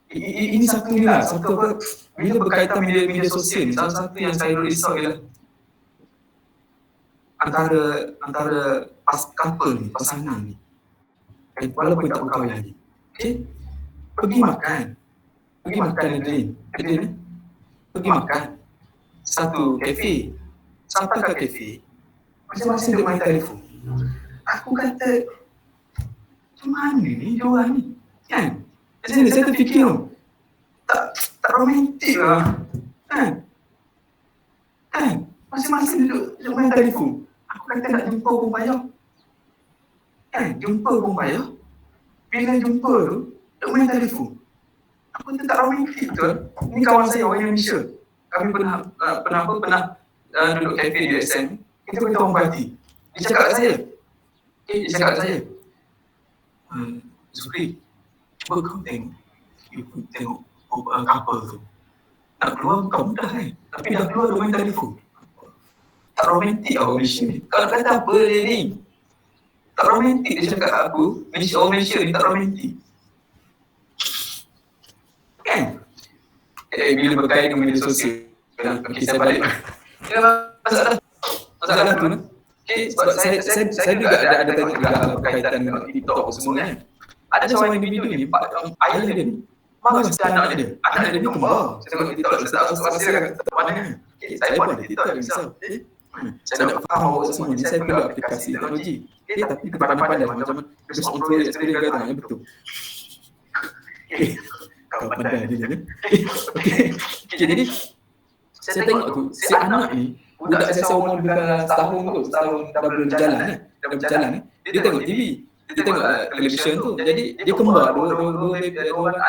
Ini satu ni lah, satu apa, bila berkaitan media sosial ni, salah satu yang saya risau ialah antara couple ni, pasangan ni, walaupun tak berkahwin lagi, okay? Pergi makan Adeline, pergi makan satu kafe, sampai ke kafe, masing-masing duduk main telefon. Aku kata, macam mana ni diorang ni, kan? Jadi saya terfikir tak romantik lah. Kan? Masing-masing duduk main telefon. Aku kata nak jumpa pun payah. Jumpa pun payah. Bila jumpa tu, duduk main telefon. Aku kata tak romantik tu. Ni kawan saya orang Indonesia. Kami pernah duduk kafe di USM. Kita beritahu orang parti. Dia cakap kat saya. Zukri, cuba kau tengok couple tu. Nak keluar bukan mudah kan? Tapi dah keluar main telefon. Tak romantik orang Malaysia ni. Kalau kata apa dia ni? Tak romantik dia cakap kat aku. Orang Malaysia ni tak romantik. Kan? Bila berkait dengan media sosial. Okay, saya balik. Masalah tu ni. Okay, sebab saya juga ada tengok juga berkaitan dengan TikTok semua kan. Ada seorang individu ni, ayah dia ni, marah si anak dia. Anak dia ni kembar. Saya tengok TikTok, saya tak tahu saya kat mana kan. Saya pun ada TikTok yang misal. Saya nak faham awak semua ni, saya perlu aplikasi teknologi. Tapi pandai-pandai macam mana, terus influence experience kata yang betul. Kau pandai dia kan. Jadi, saya tengok tu, si anak ni, budak saya umur lebih setahun dah berjalan ni. Dia tengok TV. Dia tengok televisyen tu. Jadi dia kembar dua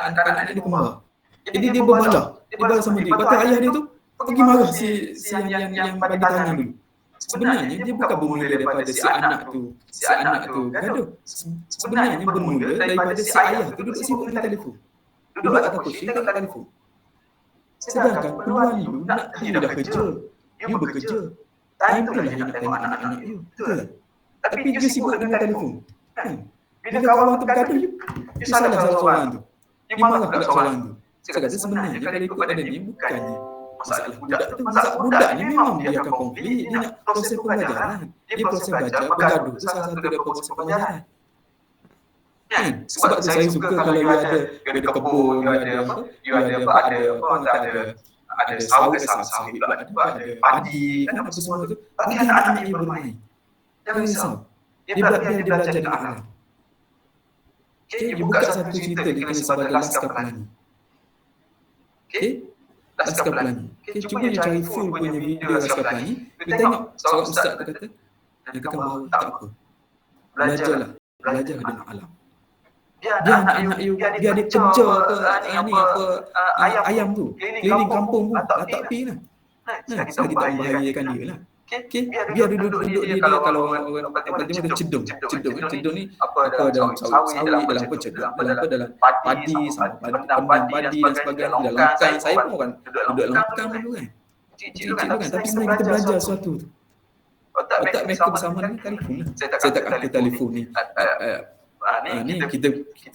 anak-anak dia kembar. Jadi dia berbalah sama dia. Kata ayah dia tu pergi marah si yang bagi tangan dulu. Sebenarnya dia bukan bermula daripada si anak tu gaduh. Sebenarnya bermula daripada si ayah tu duduk sibuk dengan telefon. Duduk atas kursi tengok telefon. Sedangkan peluang you you dah kerja. You bekerja. Time tu lah yang nak tengok anak-anak you. Betul. Tapi dia sibuk dengan telefon. Bila kawan tu bergaduh, you salah seorang tu. Dia marah pula seorang tu. Saya kata sebenarnya kalau ikut pada ni bukannya masalah budak tu. Masalah budak ni memang dia akan konflik. Dia nak proses pembelajaran. Dia proses belajar, bergaduh. Itu salah satu dari proses pembelajaran. Kan? Sebab tu saya suka kalau you ada kebun, you ada sawit, ada padi, kan apa semua tu. Tapi anak-anak ni bermain. Jangan risau. Dia belajar dengan alam. Okay, you buka satu cerita dia sebagai Laskar Pelangi. Okay, Laskar Pelangi. Okay, cuba you cari full punya video Laskar Pelangi. You tengok seorang ustaz tu kata, dia kata bahawa tak apa. Belajar dengan alam. Dia anak-anak you, dia ada kerja ke ayam tu. Keliling kampung pun tak pi lah. Lagi tak membahayakan dia lah. Okay, biar duduk dia kalau orang kata cedung ni apa dalam sawit dalam apa cedung dalam padi sama padi dan sebagainya dalam langkang. Saya pun kan duduk langkang dulu kan. kecil kan, tapi sebenarnya kita belajar sesuatu tu. Otak mereka bersama dengan telefon lah. Saya tak kata telefon ni. Ni kita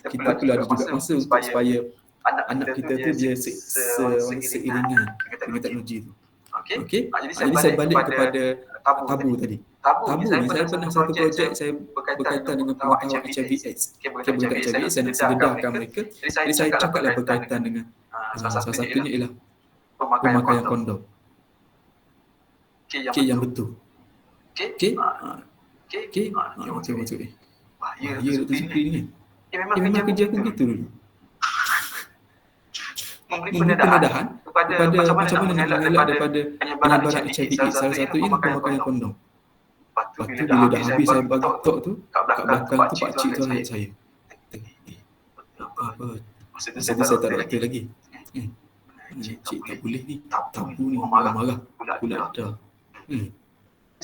perlu ada juga masa untuk supaya anak kita tu dia seiringan dengan teknologi tu. Okey. Jadi saya balik kepada tabu tadi. Tabu ni saya pernah satu projek saya berkaitan dengan pengetahuan HIV/AIDS. Berkaitan HIV/AIDS saya nak sededarkan mereka. Jadi saya cakaplah berkaitan dengan salah satunya ialah pemakaian kondom. Okey, yang betul. Okey. Betul. Ya, tu Zikri ni. Memang kerja aku begitu dulu. Memberi pendedahan kepada macam mana nak mengelak daripada penyebaran HIV/AIDS. Salah satu ini pemakaian kondom. Lepas tu bila dah habis saya bagi tok tu, kat belakang tu pakcik tu ayat saya. Apa? Masa tu saya tak doktor lagi. Cik tak boleh ni. Tabu ni marah-marah. Pula dah.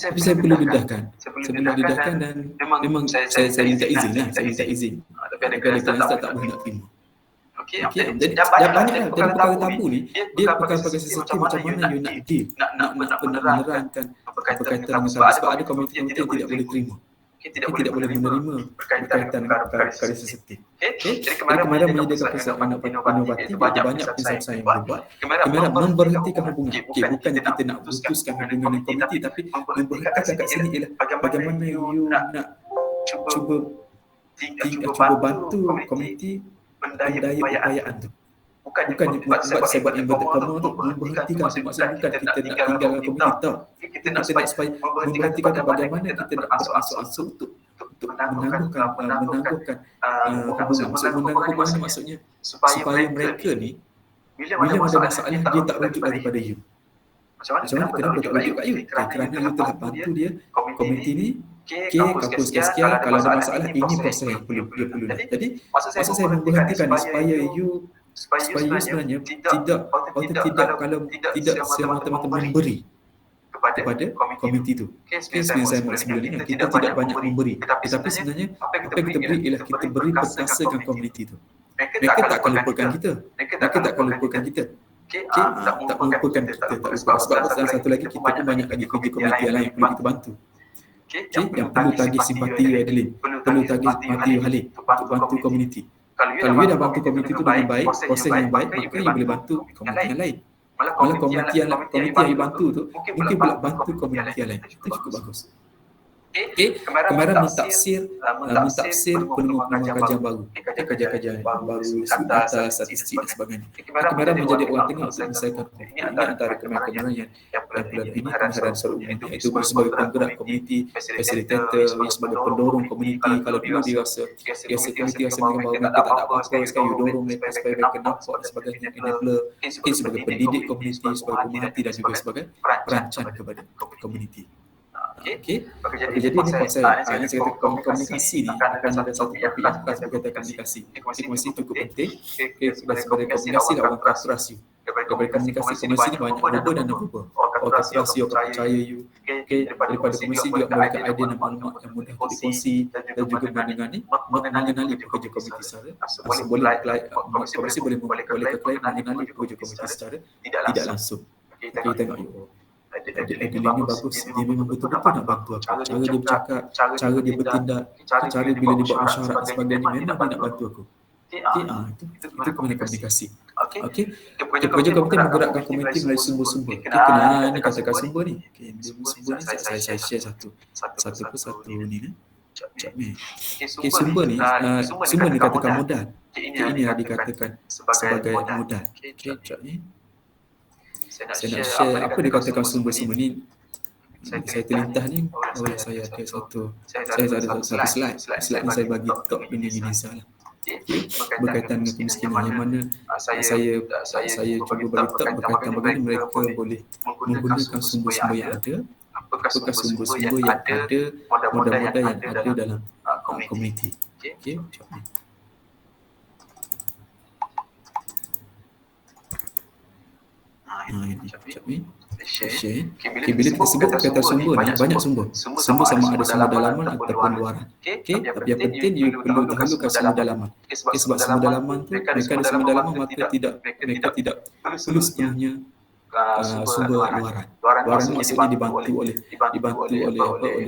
Tapi saya perlu dedahkan. Dan memang saya minta izin lah. Saya minta izin. Tapi ada kadang-kadang tak boleh nak terima. Okey. Jadi dah banyak lah dalam perkara tabu ni. Dia perkara-perkara sensitif macam mana you nak deal. Nak menerangkan berkaitan dengan tabu. Sebab ada komuniti yang tidak boleh terima. Tidak boleh menerima berkaitan dengan perkara sensitif. Jadi kemarin menyediakan persiapan inovatif. Ada banyak pensampaian yang berbuat. Kemarin memberhentikan hubungan. Bukannya kita nak putuskan hubungan dengan komuniti, tapi memberhentikan kat sini ialah bagaimana you nak cuba bantu komuniti mendaya upayaan tu. Bukannya buat saya buat inverted comma tu, memberhentikan maksud bukan kita nak tinggalkan komuniti tau. Kita nak supaya memberhentikan bagaimana kita nak berasuk-asuk untuk menangguhkan hubungan maksudnya supaya mereka ni bila ada masalah dia tak rujuk daripada you. Macam mana? Kenapa tak rujuk kat you? Kerana you telah bantu dia komuniti ni. Kampus sekian, kalau ada masalah ini proses yang dia perlu. Jadi maksud saya memberhentikan supaya you sebenarnya tidak semata-mata memberi kepada komuniti tu. Sebenarnya saya buat sebelum ni kita tidak banyak memberi, tetapi sebenarnya apa yang kita beri ialah kita beri perkasakan komuniti tu. Mereka tak akan lupakan kita. Tak melupakan kita. Sebab satu lagi kita pun banyak lagi kerja komuniti yang lain yang perlu kita bantu. Yang perlu tagih simpati Adeline, perlu tagih simpati Halid untuk bantu komuniti. Kalau you dah bantu komuniti tu dengan baik, proses yang baik, maka you boleh bantu komuniti yang lain. Malah komuniti yang you bantu tu mungkin pula bantu komuniti yang lain. Itu cukup bagus. Kemarin mentafsir penemu-penemu kajian baru. Kajian baru, data, statistik dan sebagainya. Kemarin menjadi orang tengah untuk menyelesaikan ini antara kemarin yang bulan ini penghadapan seluruh komuniti. Itu sebagai penggerak komuniti, fasilitator, sebagai pendorong komuniti. Kalau dulu dia rasa komuniti rasa bahawa mereka tak ada apa-apa, sekarang you dorong mereka supaya mereka nampak dan sebagainya. Enabler, sebagai pendidik komuniti, sebagai pemerhati dan juga sebagai perancang kepada komuniti. Okey. Jadi ni konsep saya kata komunikasi ni akan ada satu topik yang khas berkaitan komunikasi. Komunikasi cukup penting. Sebagai komunikasi lah orang trust you. Daripada komunikasi ni banyak verbal dan non-verbal. Orang trust you, orang percaya you. Daripada komunikasi juga memberikan idea dan maklumat yang mudah untuk dikongsi dan juga mengenali pekerja komuniti secara komunikasi boleh ke klien mengenali pekerja komuniti secara tidak langsung. Kita tengok Adeline ni bagus, dia memang betul-betul nak bantu aku. Cara dia bercakap, cara dia bertindak, cara bila dia buat mesyuarat dan sebagainya, memang dia nak bantu aku. Itu komunikasi. Okey. Kerja komuniti menggerakkan komuniti melalui sumber-sumber. Kenal ni katakan sumber ni. Sumber ni saya share satu ni. Sumber ni katakan modal. Ini yang dikatakan sebagai modal. Okey, saya nak share apa dikatakan sumber-sumber ni. Saya terlintas ni, saya ada satu slide ni saya bagi tok dengan Inisa lah. Berkaitan dengan kemiskinan yang mana saya cuba bagi tok berkaitan bagaimana mereka boleh menggunakan sumber-sumber yang ada, apakah sumber-sumber yang ada, modal-modal yang ada dalam komuniti. Okey, share. Bila kita sebut kata sumber ni, banyak sumber. Sumber sama ada sumber dalaman ataupun luaran. Tapi yang penting you perlu dahulukan sumber dalaman. Sebab sumber dalaman tu, mereka ada sumber dalaman maka mereka tidak perlu sepenuhnya sumber luaran. Luaran ni maksudnya dibantu oleh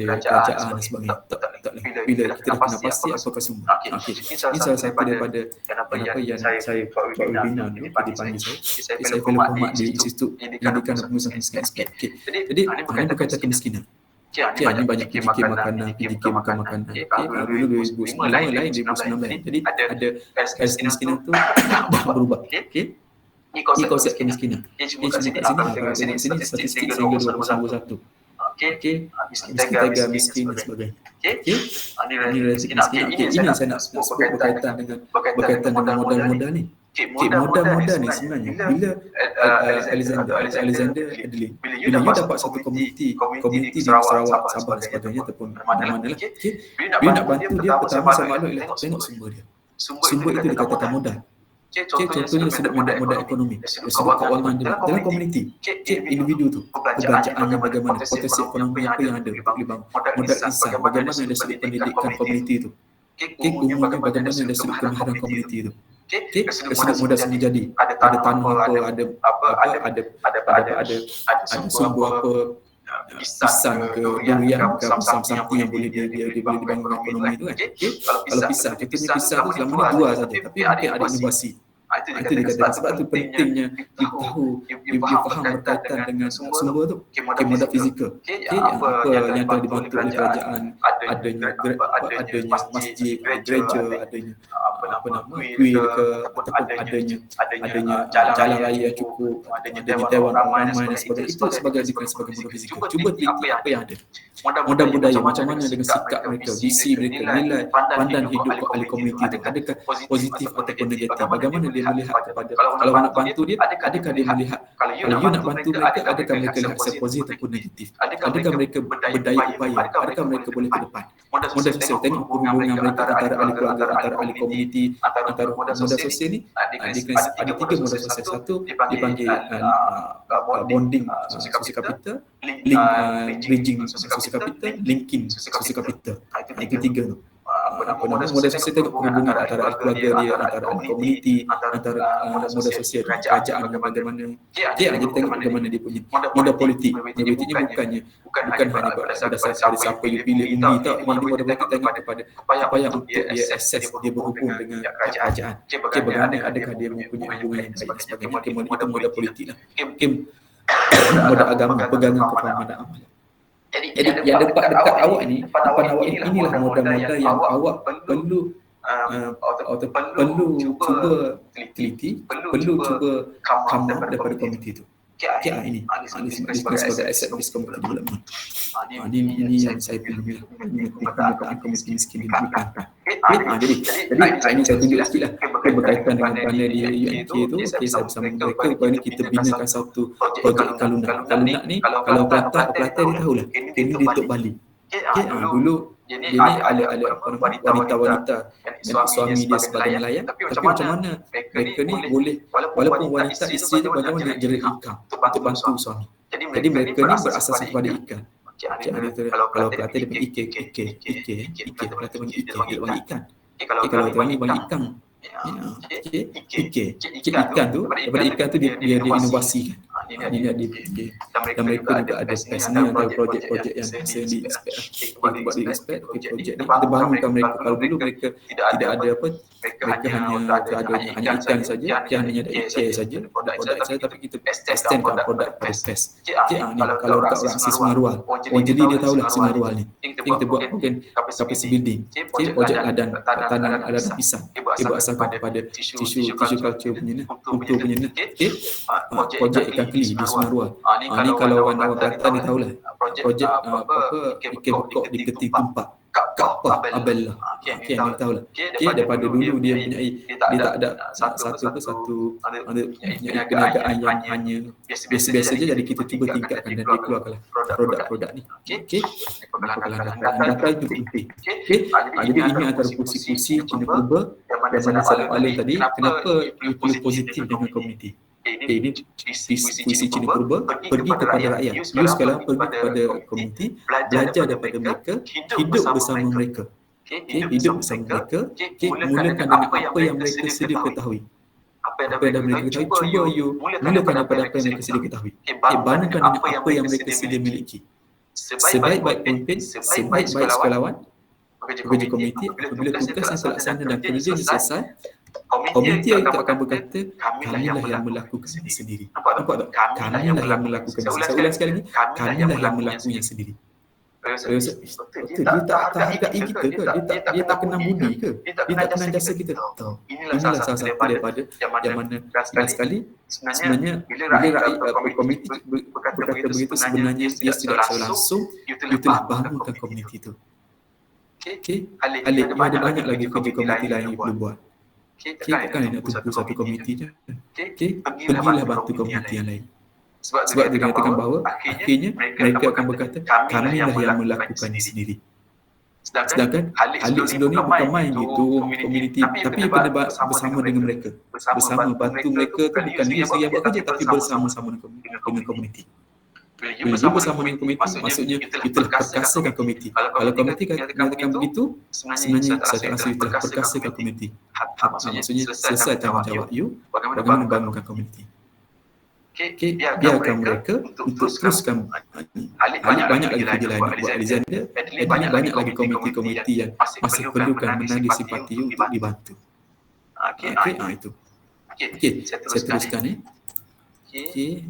kerajaan dan sebagainya. Tak bila kita dah kenal pasti apakah sumber. Okey. Ini salah satu daripada kenapa yang saya buat webinar ni dipanggil saya fellow penghormat di Institut Pendidikan dan Pengurusan Kemiskinan. Okey. Jadi ini berkaitan kemiskinan. Ini banyak PDK makanan. Okey, dulu 2009 lain 2019. Jadi ada garis kemiskinan tu dah berubah. Okey. Ini konsep kemiskinan. Ini cuma kat sini statistik sehingga 2021. Okey. Miskin miskin dan sebagainya. Okey. Ini resiko kemiskinan. Okey, ini saya nak sebut berkaitan dengan modal-modal ni. Modal ni sebenarnya bila Alexander Adeline bila you dapat satu komuniti di Sarawak, Sabah dan sebagainya ataupun mana-mana lah. Okey. Bila nak bantu dia, pertama saya maklum ialah tengok sumber dia. Sumber itu dikatakan modal. Contohnya dia sebut modal ekonomi, dia sebut kewangan dia dalam komuniti. Individu tu, perbelanjaannya bagaimana, potensi ekonomi apa yang ada boleh bangun. Modal insan, bagaimana dia sebut pendidikan komuniti tu. Umumnya bagaimana dia sebut kemahiran komuniti tu. Dia sebut modal seni jadi. Ada tanah ada sumber apa, pisang ke durian ke something yang boleh dia boleh dibangun ekonomi tu kan. Kalau pisang, kita punya pisang tu selama ni jual saja, tapi mungkin ada inovasi. Itu dia kata. Sebab tu pentingnya you tahu, you faham berkaitan dengan sumber tu. Modal fizikal. Apa yang telah dibantu oleh kerajaan, adanya masjid, gereja, adanya kuil ke, ataupun adanya jalan raya yang cukup, adanya dewan ramai dan sebagainya. Itu sebagai modal fizikal. Cuba teliti apa yang ada. Modal budaya, macam mana dengan sikap mereka, visi mereka, nilai pandang hidup ahli komuniti itu. Adakah positif ataupun negatif? Bagaimana dia melihat kepada, kalau nak bantu dia, adakah dia melihat, kalau you nak bantu mereka, adakah mereka lihat secara positif ataupun negatif? Adakah mereka berdaya upaya? Adakah mereka boleh ke depan? Modal sosial, tengok hubungan mereka antara ahli keluarga, antara ahli komuniti, antara modal sosial ni. Ada 3 modal sosial. Satu dipanggil bonding sosial capital, bridging sosial capital, linking sosial capital. Itu 3 tu. Modal sosial tengok hubungan antara ahli keluarga dia, antara ahli komuniti, antara modal sosial kerajaan bagaimana. Jadi tengok bagaimana dia punya modal politik. Politiknya bukan hanya berdasarkan dari siapa you pilih undi tak. Ini modal politik tengok kepada apa yang untuk dia akses, dia berhubung dengan kerajaan. Bagaimana, adakah dia mempunyai hubungan yang baik dan sebagainya. Itu modal politik lah. Modal agama, pegangan kefahaman dan amalan. Jadi yang dekat awak ni, depan awak ni, inilah modal-modal yang awak perlu cuba teliti, perlu cuba come out daripada komuniti itu. Ini sebagai asset-based community development. Ini yang saya pilih pemetaan kemiskinan di Kelantan. Jadi ini saya tunjuk sikit lah berkaitan dengan panel di UNK tu. Saya bersama mereka, ini kita binakan satu projek Kalunak. Kalunak ni, kalau Kelantan dia tahulah, ini di Tok Bali. Dulu dia ni ada wanita-wanita dan suami dia sebagai nelayan, tapi macam mana mereka ni boleh, walaupun wanita isteri dia bagaimana nak generate income untuk bantu suami. Jadi mereka ni berasas kepada ikan. Kalau Kelantan dia panggil ikan, Kelantan panggil ikan, dia panggil ikan. Kalau tuan ni panggil ikan. Ikan tu, daripada ikan tu dia inovasikan. Dan mereka juga ada space ni antara projek-projek yang saya di expect. Buat di expect, projek ni kita bangunkan mereka. Kalau dulu mereka tidak ada apa, mereka hanya ikan saja, hanya ada ikan saja, produk saja, tapi kita extendkan produk pada space. Ni kalau dekat orang si Sungai Rual, orang jadi dia tahulah Sungai Rual ni. Kita buat mungkin capacity building, projek ladang pisang. Dia berasaskan kepada tisu culture punya, untuk punya. Projek ikan keli di Sungai Rual. Ni kalau orang Kelantan dia tahulah. Projek ikan bekok di Keti Tumpak. Kapah Abella. Dia tahulah. Daripada dulu dia tak ada satu perniagaan yang hanya biasa-biasa je, jadi kita cuba tingkatkan dan dia keluarkanlah produk-produk ni. Data itu penting. Jadi ini antara fungsi-fungsi Cina Purba yang mana saya paling tadi, kenapa you perlu positif dengan komuniti. Ini visi Cina Purba, pergi kepada rakyat. You sekarang pergi kepada komuniti, belajar daripada mereka, hidup bersama mereka. Hidup bersama mereka, mulakan dengan apa yang mereka sedia ketahui. apa yang dah mereka ketahui, cuba you mulakan daripada apa yang mereka sedia ketahui. Bandingkan dengan apa yang mereka sedia miliki. Sebaik-baik pemimpin, sebaik-baik sukarelawan, pekerja komiti, apabila tugas yang terlaksana dan kerja yang selesai, komiti itu akan berkata, kamilah yang melakukannya sendiri. Nampak tak? Kamilah yang melakukannya sendiri. Saya ulang sekali lagi, kamilah yang melakukannya sendiri. Betul, dia tak hargai kita ke? Dia tak kenal budi ke? Dia tak kenal jasa kita? Tahu. Inilah salah satu daripada yang mana keras sekali sebenarnya bila rakyat komiti berkata begitu, sebenarnya dia tidak secara langsung you telah bangunkan komiti itu. Okey, Alik, you ada banyak lagi kerja komiti lain yang you perlu buat. Takkan nak tunggu satu komiti je. Pergilah bantu komiti yang lain. Sebab dia katakan bahawa akhirnya mereka akan berkata, kamilah yang melakukannya sendiri. Sedangkan Alik sebelum ni bukan main gitu komuniti, tapi kena bersama dengan mereka. Bersama bantu mereka tu bukan dia sendiri yang buat kerja, tapi bersama-sama dengan komuniti. Bila dia bersama dengan komiti, maksudnya you telah perkasakan komiti. Kalau komiti katakan begitu, sebenarnya saya rasa you telah perkasakan komiti. Maksudnya selesai tanggungjawab you bagaimana bangunkan komiti. Biarkan mereka untuk teruskan. Alik banyak lagi kerja lain buat Alexander. Adanya banyak lagi komiti-komiti yang masih perlukan menagih simpati you untuk dibantu. Itu. Okey, saya teruskan Okey.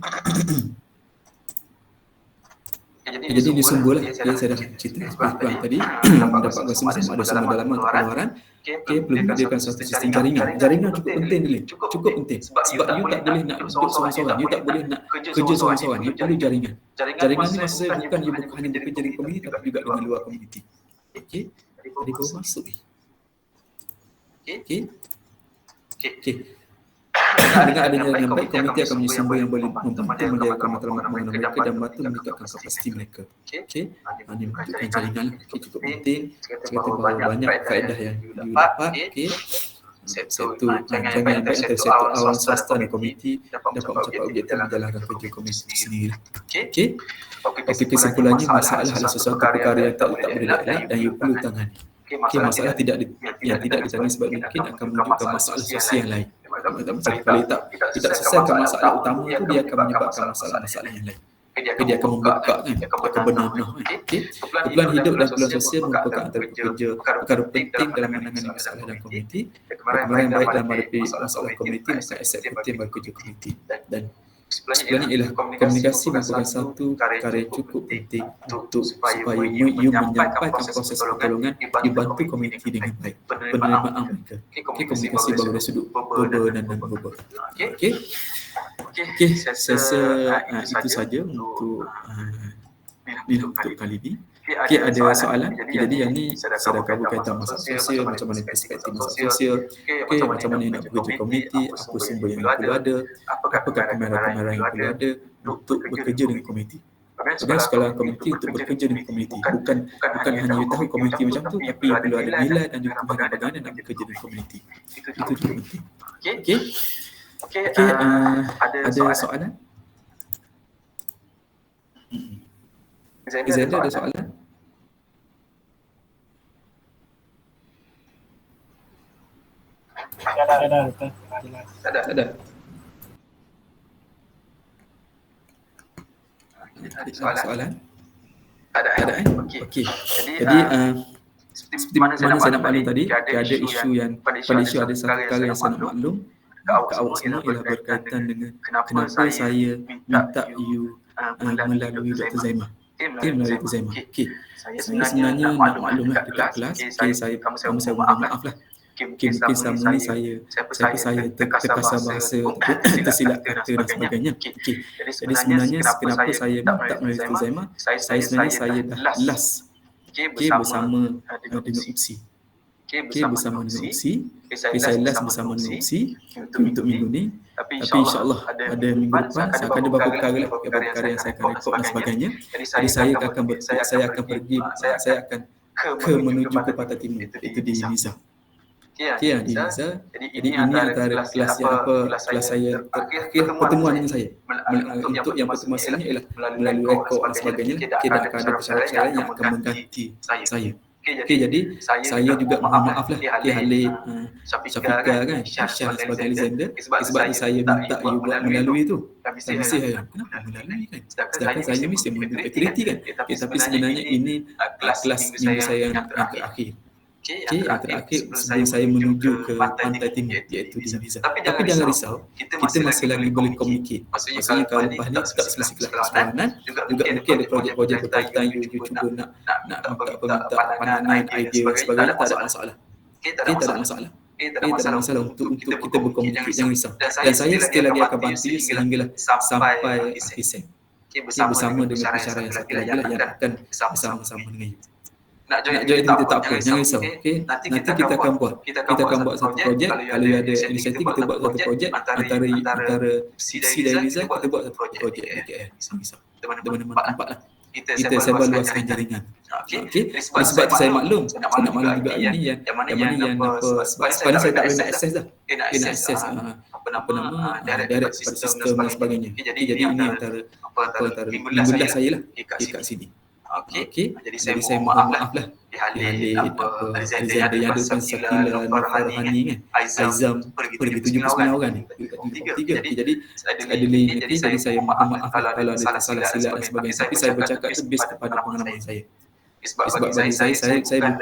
Jadi dia sumber lah, saya dah cerita pelan tadi, dapat rasa sama ada sumber dalaman atau pengeluaran. Perlu menyediakan suatu sistem jaringan. Jaringan cukup penting ni, cukup penting. Sebab you tak boleh nak duduk seorang-seorang, you tak boleh nak kerja seorang-seorang, you perlu jaringan. Jaringan ni maksud saya bukan you hanya bekerja dengan komuniti, tapi juga dengan luar komuniti. Okey, jadi baru masuk ni. Okey. Dengan adanya jaringan baik, komiti akan menjadi sumber yang boleh membantu menjayakan matlamat pembangunan mereka dan membantu meningkatkan kapasiti mereka. Okey, ini menunjukkan jaringan cukup penting. Saya kata bahawa banyak faedah yang didapat. Okey, satu jaringan baik antara sektor awam swasta dan komiti dapat mencapai objektif menjalankan kerja komiti sendiri. Okey, kesimpulannya masalah adalah sesuatu perkara yang tak boleh dielak dan you perlu tangani. Okey, masalah yang tidak ditangani sebab mungkin akan menunjukkan masalah sosial yang lain. Kalau tidak selesaikan masalah utama itu, dia akan menyebabkan masalah-masalah yang lain. Dia akan membuka akan benarnah. Kumpulan hidup dan kumpulan sosial merupakan antara perkara penting dalam menangani masalah dan komuniti. Perkembangan baik dalam menghadapi masalah komuniti maka aset penting bagi kerja komuniti. Dan sebenarnya ialah komunikasi merupakan satu perkara yang cukup penting untuk supaya you menyampaikan proses pertolongan, dibantu komuniti dengan baik. Penerimaan mereka. Komunikasi baru dari sudut verbal dan non-verbal. Okey, saya rasa itu saja untuk kali ini. Okey, ada soalan? Jadi yang ni saya dah cover kaitan masalah sosial, macam mana perspektif masalah sosial. Okey, macam mana nak bekerja komuniti, apa sumber yang perlu ada, apakah kamera-kamera yang perlu ada untuk bekerja dengan komuniti. Sebenarnya sekolah komuniti untuk bekerja dengan komuniti. Bukan hanya you tahu komuniti macam tu, tapi you perlu ada nilai dan juga bagaimana nak bekerja dengan komuniti. Itu juga penting. Okey, ada soalan? Izzaida ada soalan? Ada. Soalan? Ada. Okey. Jadi seperti mana saya nak maklum tadi, ada isu yang pada isu ada satu perkara yang saya nak maklum ke awak semua ialah berkaitan dengan kenapa saya minta you melalui Dr. Zaimah. Melalui Dr. Zaimah. Okey. Saya sebenarnya nak maklumlah dekat kelas. Okey, kamu saya mohon maaf lah. Mungkin selama ni saya terkasar bahasa, tersilap kata dan sebagainya. Okey. Jadi sebenarnya kenapa saya minta melalui Dr. Zaimah, saya dah last bersama dengan UPSI. Bersama dengan UPSI. Saya last bersama dengan UPSI untuk minggu ni. Tapi insyaAllah ada minggu depan saya akan ada beberapa perkara yang saya akan rekod dan sebagainya. Jadi saya akan menuju ke Pantai Timur, itu di Niza. Okey, di Niza. Jadi ini antara kelas saya terakhir pertemuan dengan saya. Untuk yang pertemuan selanjutnya ialah melalui rekod dan sebagainya. Okey, dan akan ada persyaratan yang akan mengganti saya. Okey, jadi saya juga mohon maaf lah Halid, Syafiqah kan, Syah sebagai Alexander. Sebab tu saya minta you buat melalui tu. Dan mesti saya, kenapa melalui kan? Sedangkan saya mesti mengambil aktiviti kan. Tapi sebenarnya ini kelas minggu saya yang terakhir. Yang terakhir sebelum saya menuju ke pantai timur, iaitu di Nizam. Tapi jangan risau, kita masih lagi boleh communicate. Maksudnya kalau lepas ni tak semesti kelas sekolah, juga mungkin ada projek-projek berkaitan you cuba nak minta pandangan, idea dan sebagainya, tak ada masalah. Tak ada masalah. Tak ada masalah untuk kita berkomunikasi, jangan risau. Dan saya still lagi akan bantu you sehinggalah sampai akhir sem. Bersama dengan pensyarah yang satu lagi lah yang akan bersama-sama dengan you. Nak join kita tak apa, jangan risau. Nanti kita akan buat satu projek. Kalau ada inisiatif, kita buat satu projek antara PC dan Rizal, kita buat satu projek di KL. Jangan risau. Mana-mana tempat lah. Kita sebar luaskan jaringan. Sebab tu saya maklum juga ini yang mana yang sebab saya tak boleh nak akses dah. Nak akses direct pada sistem dan sebagainya. Jadi ini antara minggu dah saya lah kat sini. Okey. Jadi saya mohon maaf lah. Halid, Alexander yang ada Sakila, Farhani kan. Aizam pergi 79 orang ni. 3. Jadi ada lain nanti, jadi saya mohon maaf kalau ada salah silap dan sebagainya. Tapi saya bercakap tu based kepada pengalaman saya. Sebab bagi saya bukan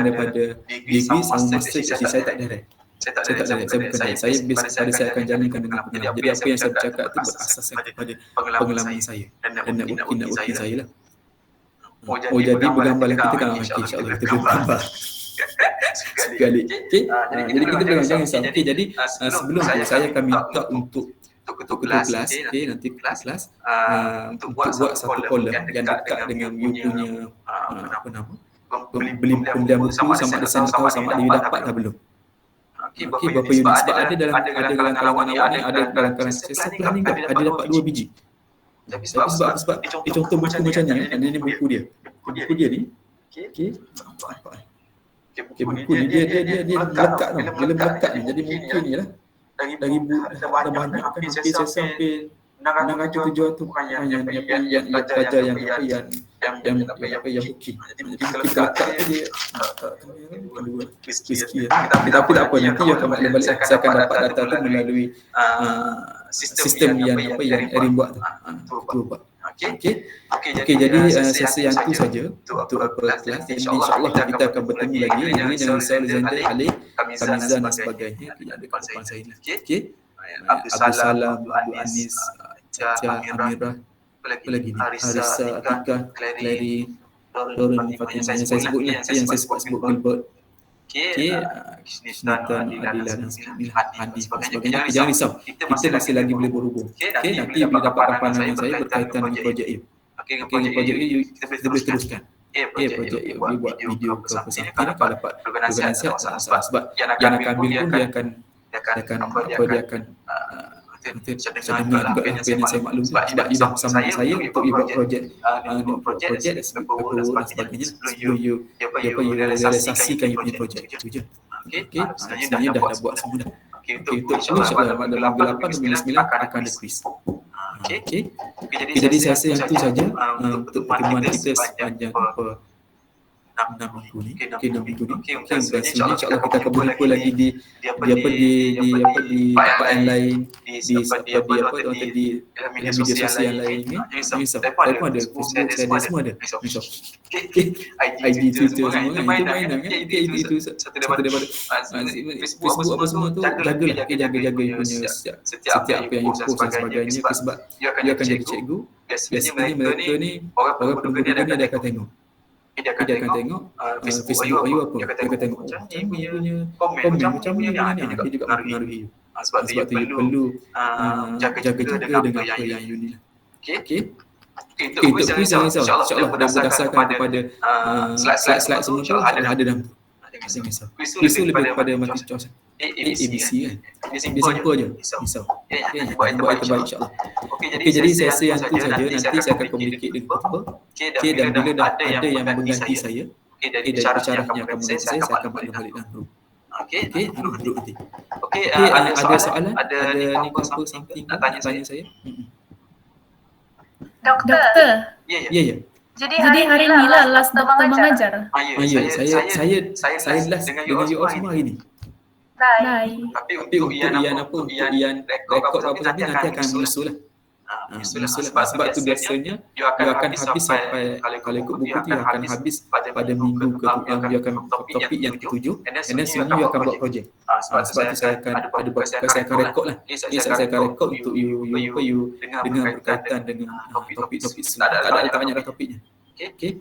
daripada degree sama master, jadi saya tak direct. Saya bukan direct. Saya based kepada saya akan jalankan dengan pengalaman. Jadi apa yang saya bercakap tu berasaskan kepada pengalaman saya dan networking saya lah. Jadi bergambar lah kita kan insyaAllah kita bergambar sekali. Jadi kita bergambar jangan risau. Jadi sebelum tu saya akan minta untuk ketua kelas, nanti kelas untuk buat satu kolom yang dekat dengan you punya beli pembelian buku sama ada saya tahu sama ada you dapat dah belum. Berapa unit? Sebab ada dalam kalangan awak ni, ada dalam kalangan saya satu hari ada dapat 2 biji. Tapi sebab contoh buku macam ni kan, ini buku dia. Buku dia ni. Buku ni dia melekat tau. Dia melekat ni. Jadi mungkin ni lah. Dari ada banyak kan, hampir saya sampai 600-700 bukan yang pelajar yang booking. Jadi kita lekat tu dia risky. Tapi tak apa, nanti you akan balik saya akan dapat data tu melalui sistem yang Erin buat tu. Okey, jadi sesi yang tu saja untuk kelas. InsyaAllah kita akan bertemu lagi. Ini jangan risau Alexander, Halid, Kamizan dan sebagainya. Ada kat depan saya ni. Okey. Abdul Salam, Abdul Anis, Cia, Amirah, apa lagi ni? Arisa, Atika, Clary, Lauren, Fatimah yang saya sebut ni, yang saya sebut Gilbert. Kisnatan, Adila dan Hadi sebagainya. Jangan risau, kita masih lagi boleh berhubung. Nanti bila dapatkan pandangan saya berkaitan dengan projek you. Projek you kita boleh teruskan. Projek you boleh buat video ke apa sahaja. Kalau dapat berkenan sihat, sebab yang akan ambil pun dia akan cadangan juga apa yang saya maklum sebab you dah bersama saya untuk you buat projek dan sebagainya sebelum you realisasikan you punya projek itu je. Sebenarnya dah buat semua dah. Untuk insyaAllah dalam bulan 8 dan bulan 9 akan ada quiz. Jadi saya rasa yang itu saja untuk pertemuan kita sepanjang 6 minggu ni. 6 minggu ni. Dan selanjutnya insyaAllah kita akan berjumpa lagi di tempat yang lain, di media sosial yang lain ni. Saya pun ada Facebook, saya ada semua ada. IG, Twitter semua kan. Itu mainan kan. Itu satu daripada Facebook apa semua tu jagalah. Jaga you punya setiap apa yang you post dan sebagainya. Sebab you akan jadi cikgu. Biasanya mereka ni orang pengguna ni dia akan tengok. Dia akan tengok Facebook you apa. Dia akan tengok macam you punya komen macam ni. Dia juga mempengaruhi you. Sebab tu you perlu jaga dengan apa yang you ni. Okey. Untuk quiz insyaAllah berdasarkan kepada slide semua tu ada dalam tu. Jangan risau. Quiz tu lebih kepada multi choice. ABC kan. Dia simple je. Risau. Buat yang terbaik insyaAllah. Okey, jadi sesi yang tu saja. Nanti saya akan communicate dengan ketua. Dan bila dah ada yang mengganti saya, dari pensyarahnya akan mengganti saya akan maklum balik dalam group. Okey, duduk nanti. Okey, ada soalan? Ada ni apa something nak tanya saya? Doktor. Ya. Jadi hari ni lah last daftar mengajar. Ya, saya last dengan you all semua hari ni. Bye. Tapi untuk Ian untuk Ian rekod apa nanti akan menyusul lah. Sebab tu biasanya you akan habis sampai kalau ikut buku tu you akan habis pada minggu yang you akan topik yang ketujuh, and then sebenarnya you akan buat projek. Sebab tu saya akan ada buat, saya akan rekod lah. Saya akan rekod untuk you dengar berkaitan dengan topik-topik tak ada banyak dah topiknya. Okay.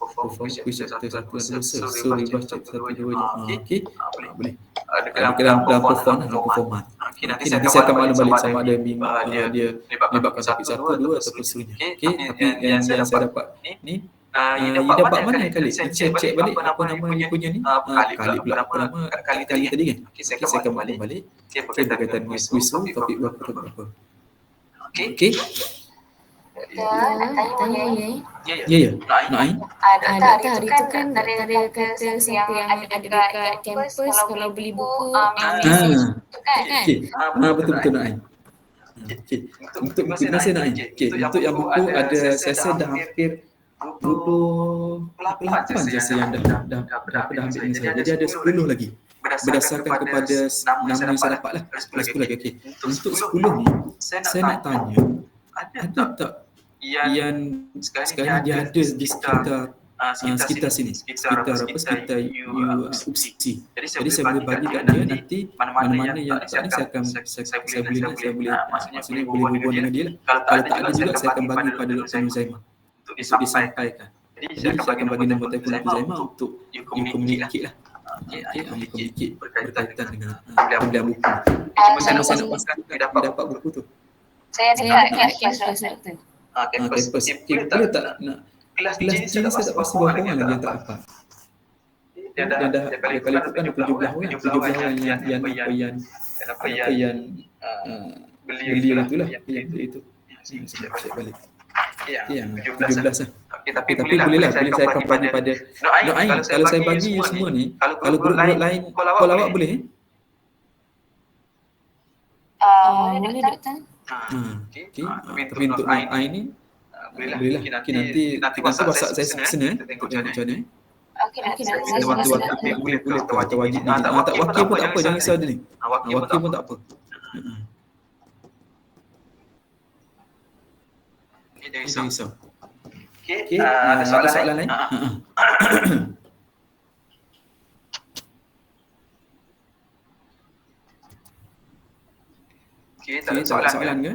Perform quiz chapter 1 dan 2. So ribas chapter 1 2 je. Okey. Boleh. Dalam performan. Nanti saya akan maklum balik sama ada dia libatkan topik 1, 2 ataupun seterusnya. Okey. Tapi yang saya dapat ni you dapat mana kali? Saya cek balik apa nama you punya ni. Kali pula apa nama kali tadi kan. Okey, saya akan maklum balik. Okey, berkaitan dengan quiz tu topik berapa. Okey. Tanya ni. Ya. Naik. Doktor hari tu kan dari kata siapa yang ada dekat kampus kalau beli buku kan? Betul Naik. Okey. Untuk buku ni saya Naik. Okey, untuk yang buku ada saya rasa dah hampir 28 jasa yang dah ambil dengan saya. Jadi ada 10 lagi. Berdasarkan kepada nama yang saya dapat lah. 10 lagi. Okey. Untuk 10 ni saya nak tanya, ada tak yang sekarang dia ada di sekitar sini, sekitar UPSI. Jadi saya boleh bagi kat dia nanti mana-mana yang tak ni saya boleh maksudnya boleh hubung dengan dia lah. Kalau tak ada juga saya akan bagi pada Dr. Nuzaimah untuk disampaikan. Jadi saya akan bagi nombor telefon Dr. Nuzaimah untuk you communicate lah. Communicate berkaitan dengan pembelian buku. Cuma saya nak pastikan dapat buku tu. Saya dekat kampus doktor. Kampus. Boleh tak nak kelas DJ saya tak pasti berapa orang lagi yang tak dapat. Dia dah kali itu kan 17 orang yang beli itulah yang beli itu. Saya cek balik. Yang 17 lah. Tapi boleh lah saya akan bagi pada Ain. Kalau saya bagi you semua ni, kalau grup lain call awak boleh? Boleh doktor. Okey. Tapi untuk Ain ni boleh lah. Okey, nanti WhatsApp saya sana tengok macam mana. Okey, saya boleh atau wajib ni. Tak wakil pun tak apa, jangan risau dia ni. Wakil pun tak apa. Okey, jangan risau. Okey, ada soalan lain? Okey, tak ada soalan ke?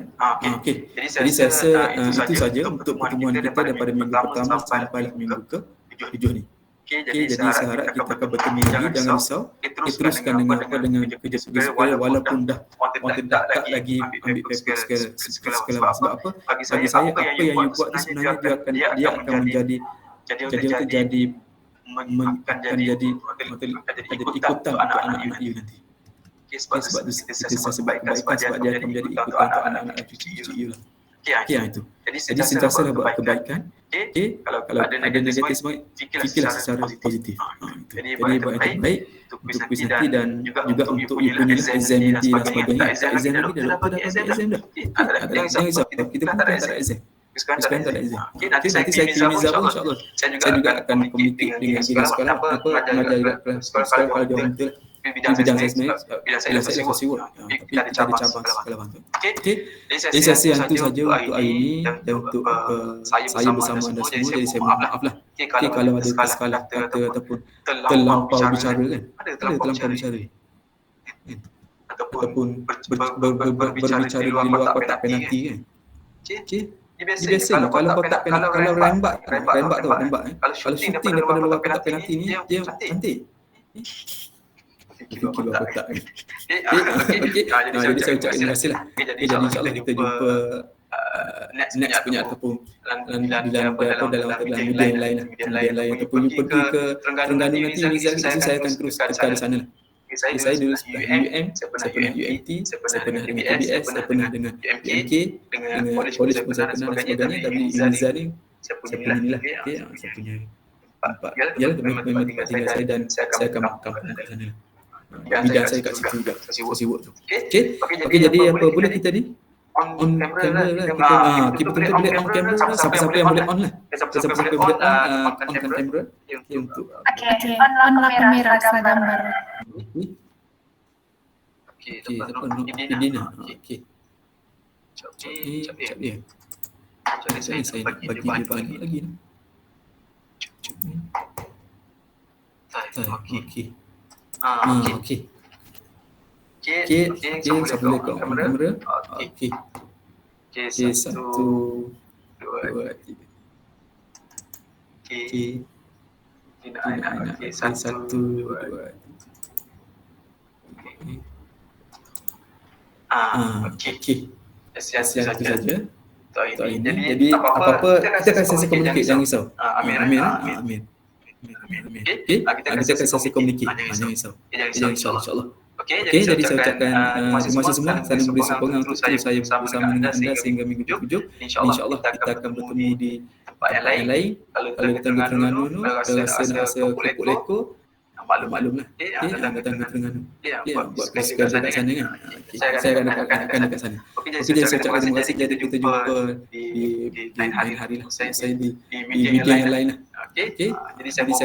Okey. Jadi saya rasa itu saja untuk pertemuan kita daripada minggu pertama sampai minggu ke-7 ni. Okey, jadi saya harap kita akan bertemu lagi, jangan risau. Teruskan dengan kerja segala walaupun dah tak lagi ambil paper segala. Sebab apa? Bagi saya apa yang you buat ni sebenarnya dia akan menjadi ikutan untuk anak-anak you nanti. Sebab itu kita sebab kebaikan sebab dia akan menjadi ikutan untuk anak-anak cucu you lah. Okey, itu. Jadi sentiasalah buat kebaikan. Okey, kalau ada negatif semua, fikirlah secara positif. Jadi buat yang terbaik untuk kuis nanti dan juga untuk you punya exam nanti dan sebagainya. Exam ni dah dapat exam dah. Jangan risau, kita pun tak ada exam. Sekarang tak ada exam. Okey, nanti saya kirim Nizam insyaAllah. Saya juga akan communicate dengan sekolah mengajar juga sekolah kalau dia orang betul. Bidang saya sebenarnya bila saya siwak tapi kita ada cabang sekolah bantu. Okey. Jadi sesi yang itu saja untuk hari ini dan untuk saya bersama anda semua. Jadi saya mohon maaf lah. Okey, kalau ada tersalah kata ataupun terlampau bicara kan. Ada terlampau bicara. Ataupun berbicara di luar kotak penalti kan. Okey. Biasanya kalau kotak penalti kalau rembat tu kalau shooting daripada luar kotak penalti ni dia cantik. Fikir kotak. Okey. Jadi saya ucap terima kasih lah. Jadi insyaAllah kita jumpa next punya ataupun dalam media yang lain ataupun you pergi ke Terengganu nanti saya akan terus tekan di sana lah. Saya dulu UM, saya pernah UMT, saya pernah dengan KBS, saya pernah dengan UMK, dengan college pun saya pernah dan sebagainya. Tapi Uniza ni saya punya ni lah. Okey, saya punya tempat. Yalah, memang tempat tinggal saya dan saya akan makan kat sana lah. Bidang saya kat situ juga, sibuk tu. Okey, jadi apa boleh kita ni? on camera lah, kita betul boleh on camera, siapa-siapa yang boleh on lah, siapa-siapa yang boleh on kamera untuk Okey, onlah kamera saya gambar. okey, siapa nak Idina, okey, sekejap dia. Saya nak bagi dia banyak lagi ni. Okey. Okey. Siapa boleh on kamera? Okey. Okey, 1, 2, 3. Okey. Okey, 1, 2. Okey. Satu saja. Untuk ini. Jadi apa-apa kita akan sesi komunikasi, jangan risau. Amin. Okey, kita akan sesi komunikasi, jangan risau. Jangan risau, insya-Allah. Okey, jadi saya ucapkan terima kasih semua. Saya memberi sokongan untuk saya bersama dengan anda sehingga minggu ke-7. InsyaAllah kita akan bertemu di tempat yang lain. Kalau kita ke Terengganu tu, rasa lekuk-lekuk, maklumlah. Yang datang ke Terengganu. Buat persekala dekat sana kan. Saya akan dekat sana. Okey, jadi saya ucapkan terima kasih. Jadi kita jumpa di lain hari lah. Saya di media yang lain lah. Okey, jadi saya mau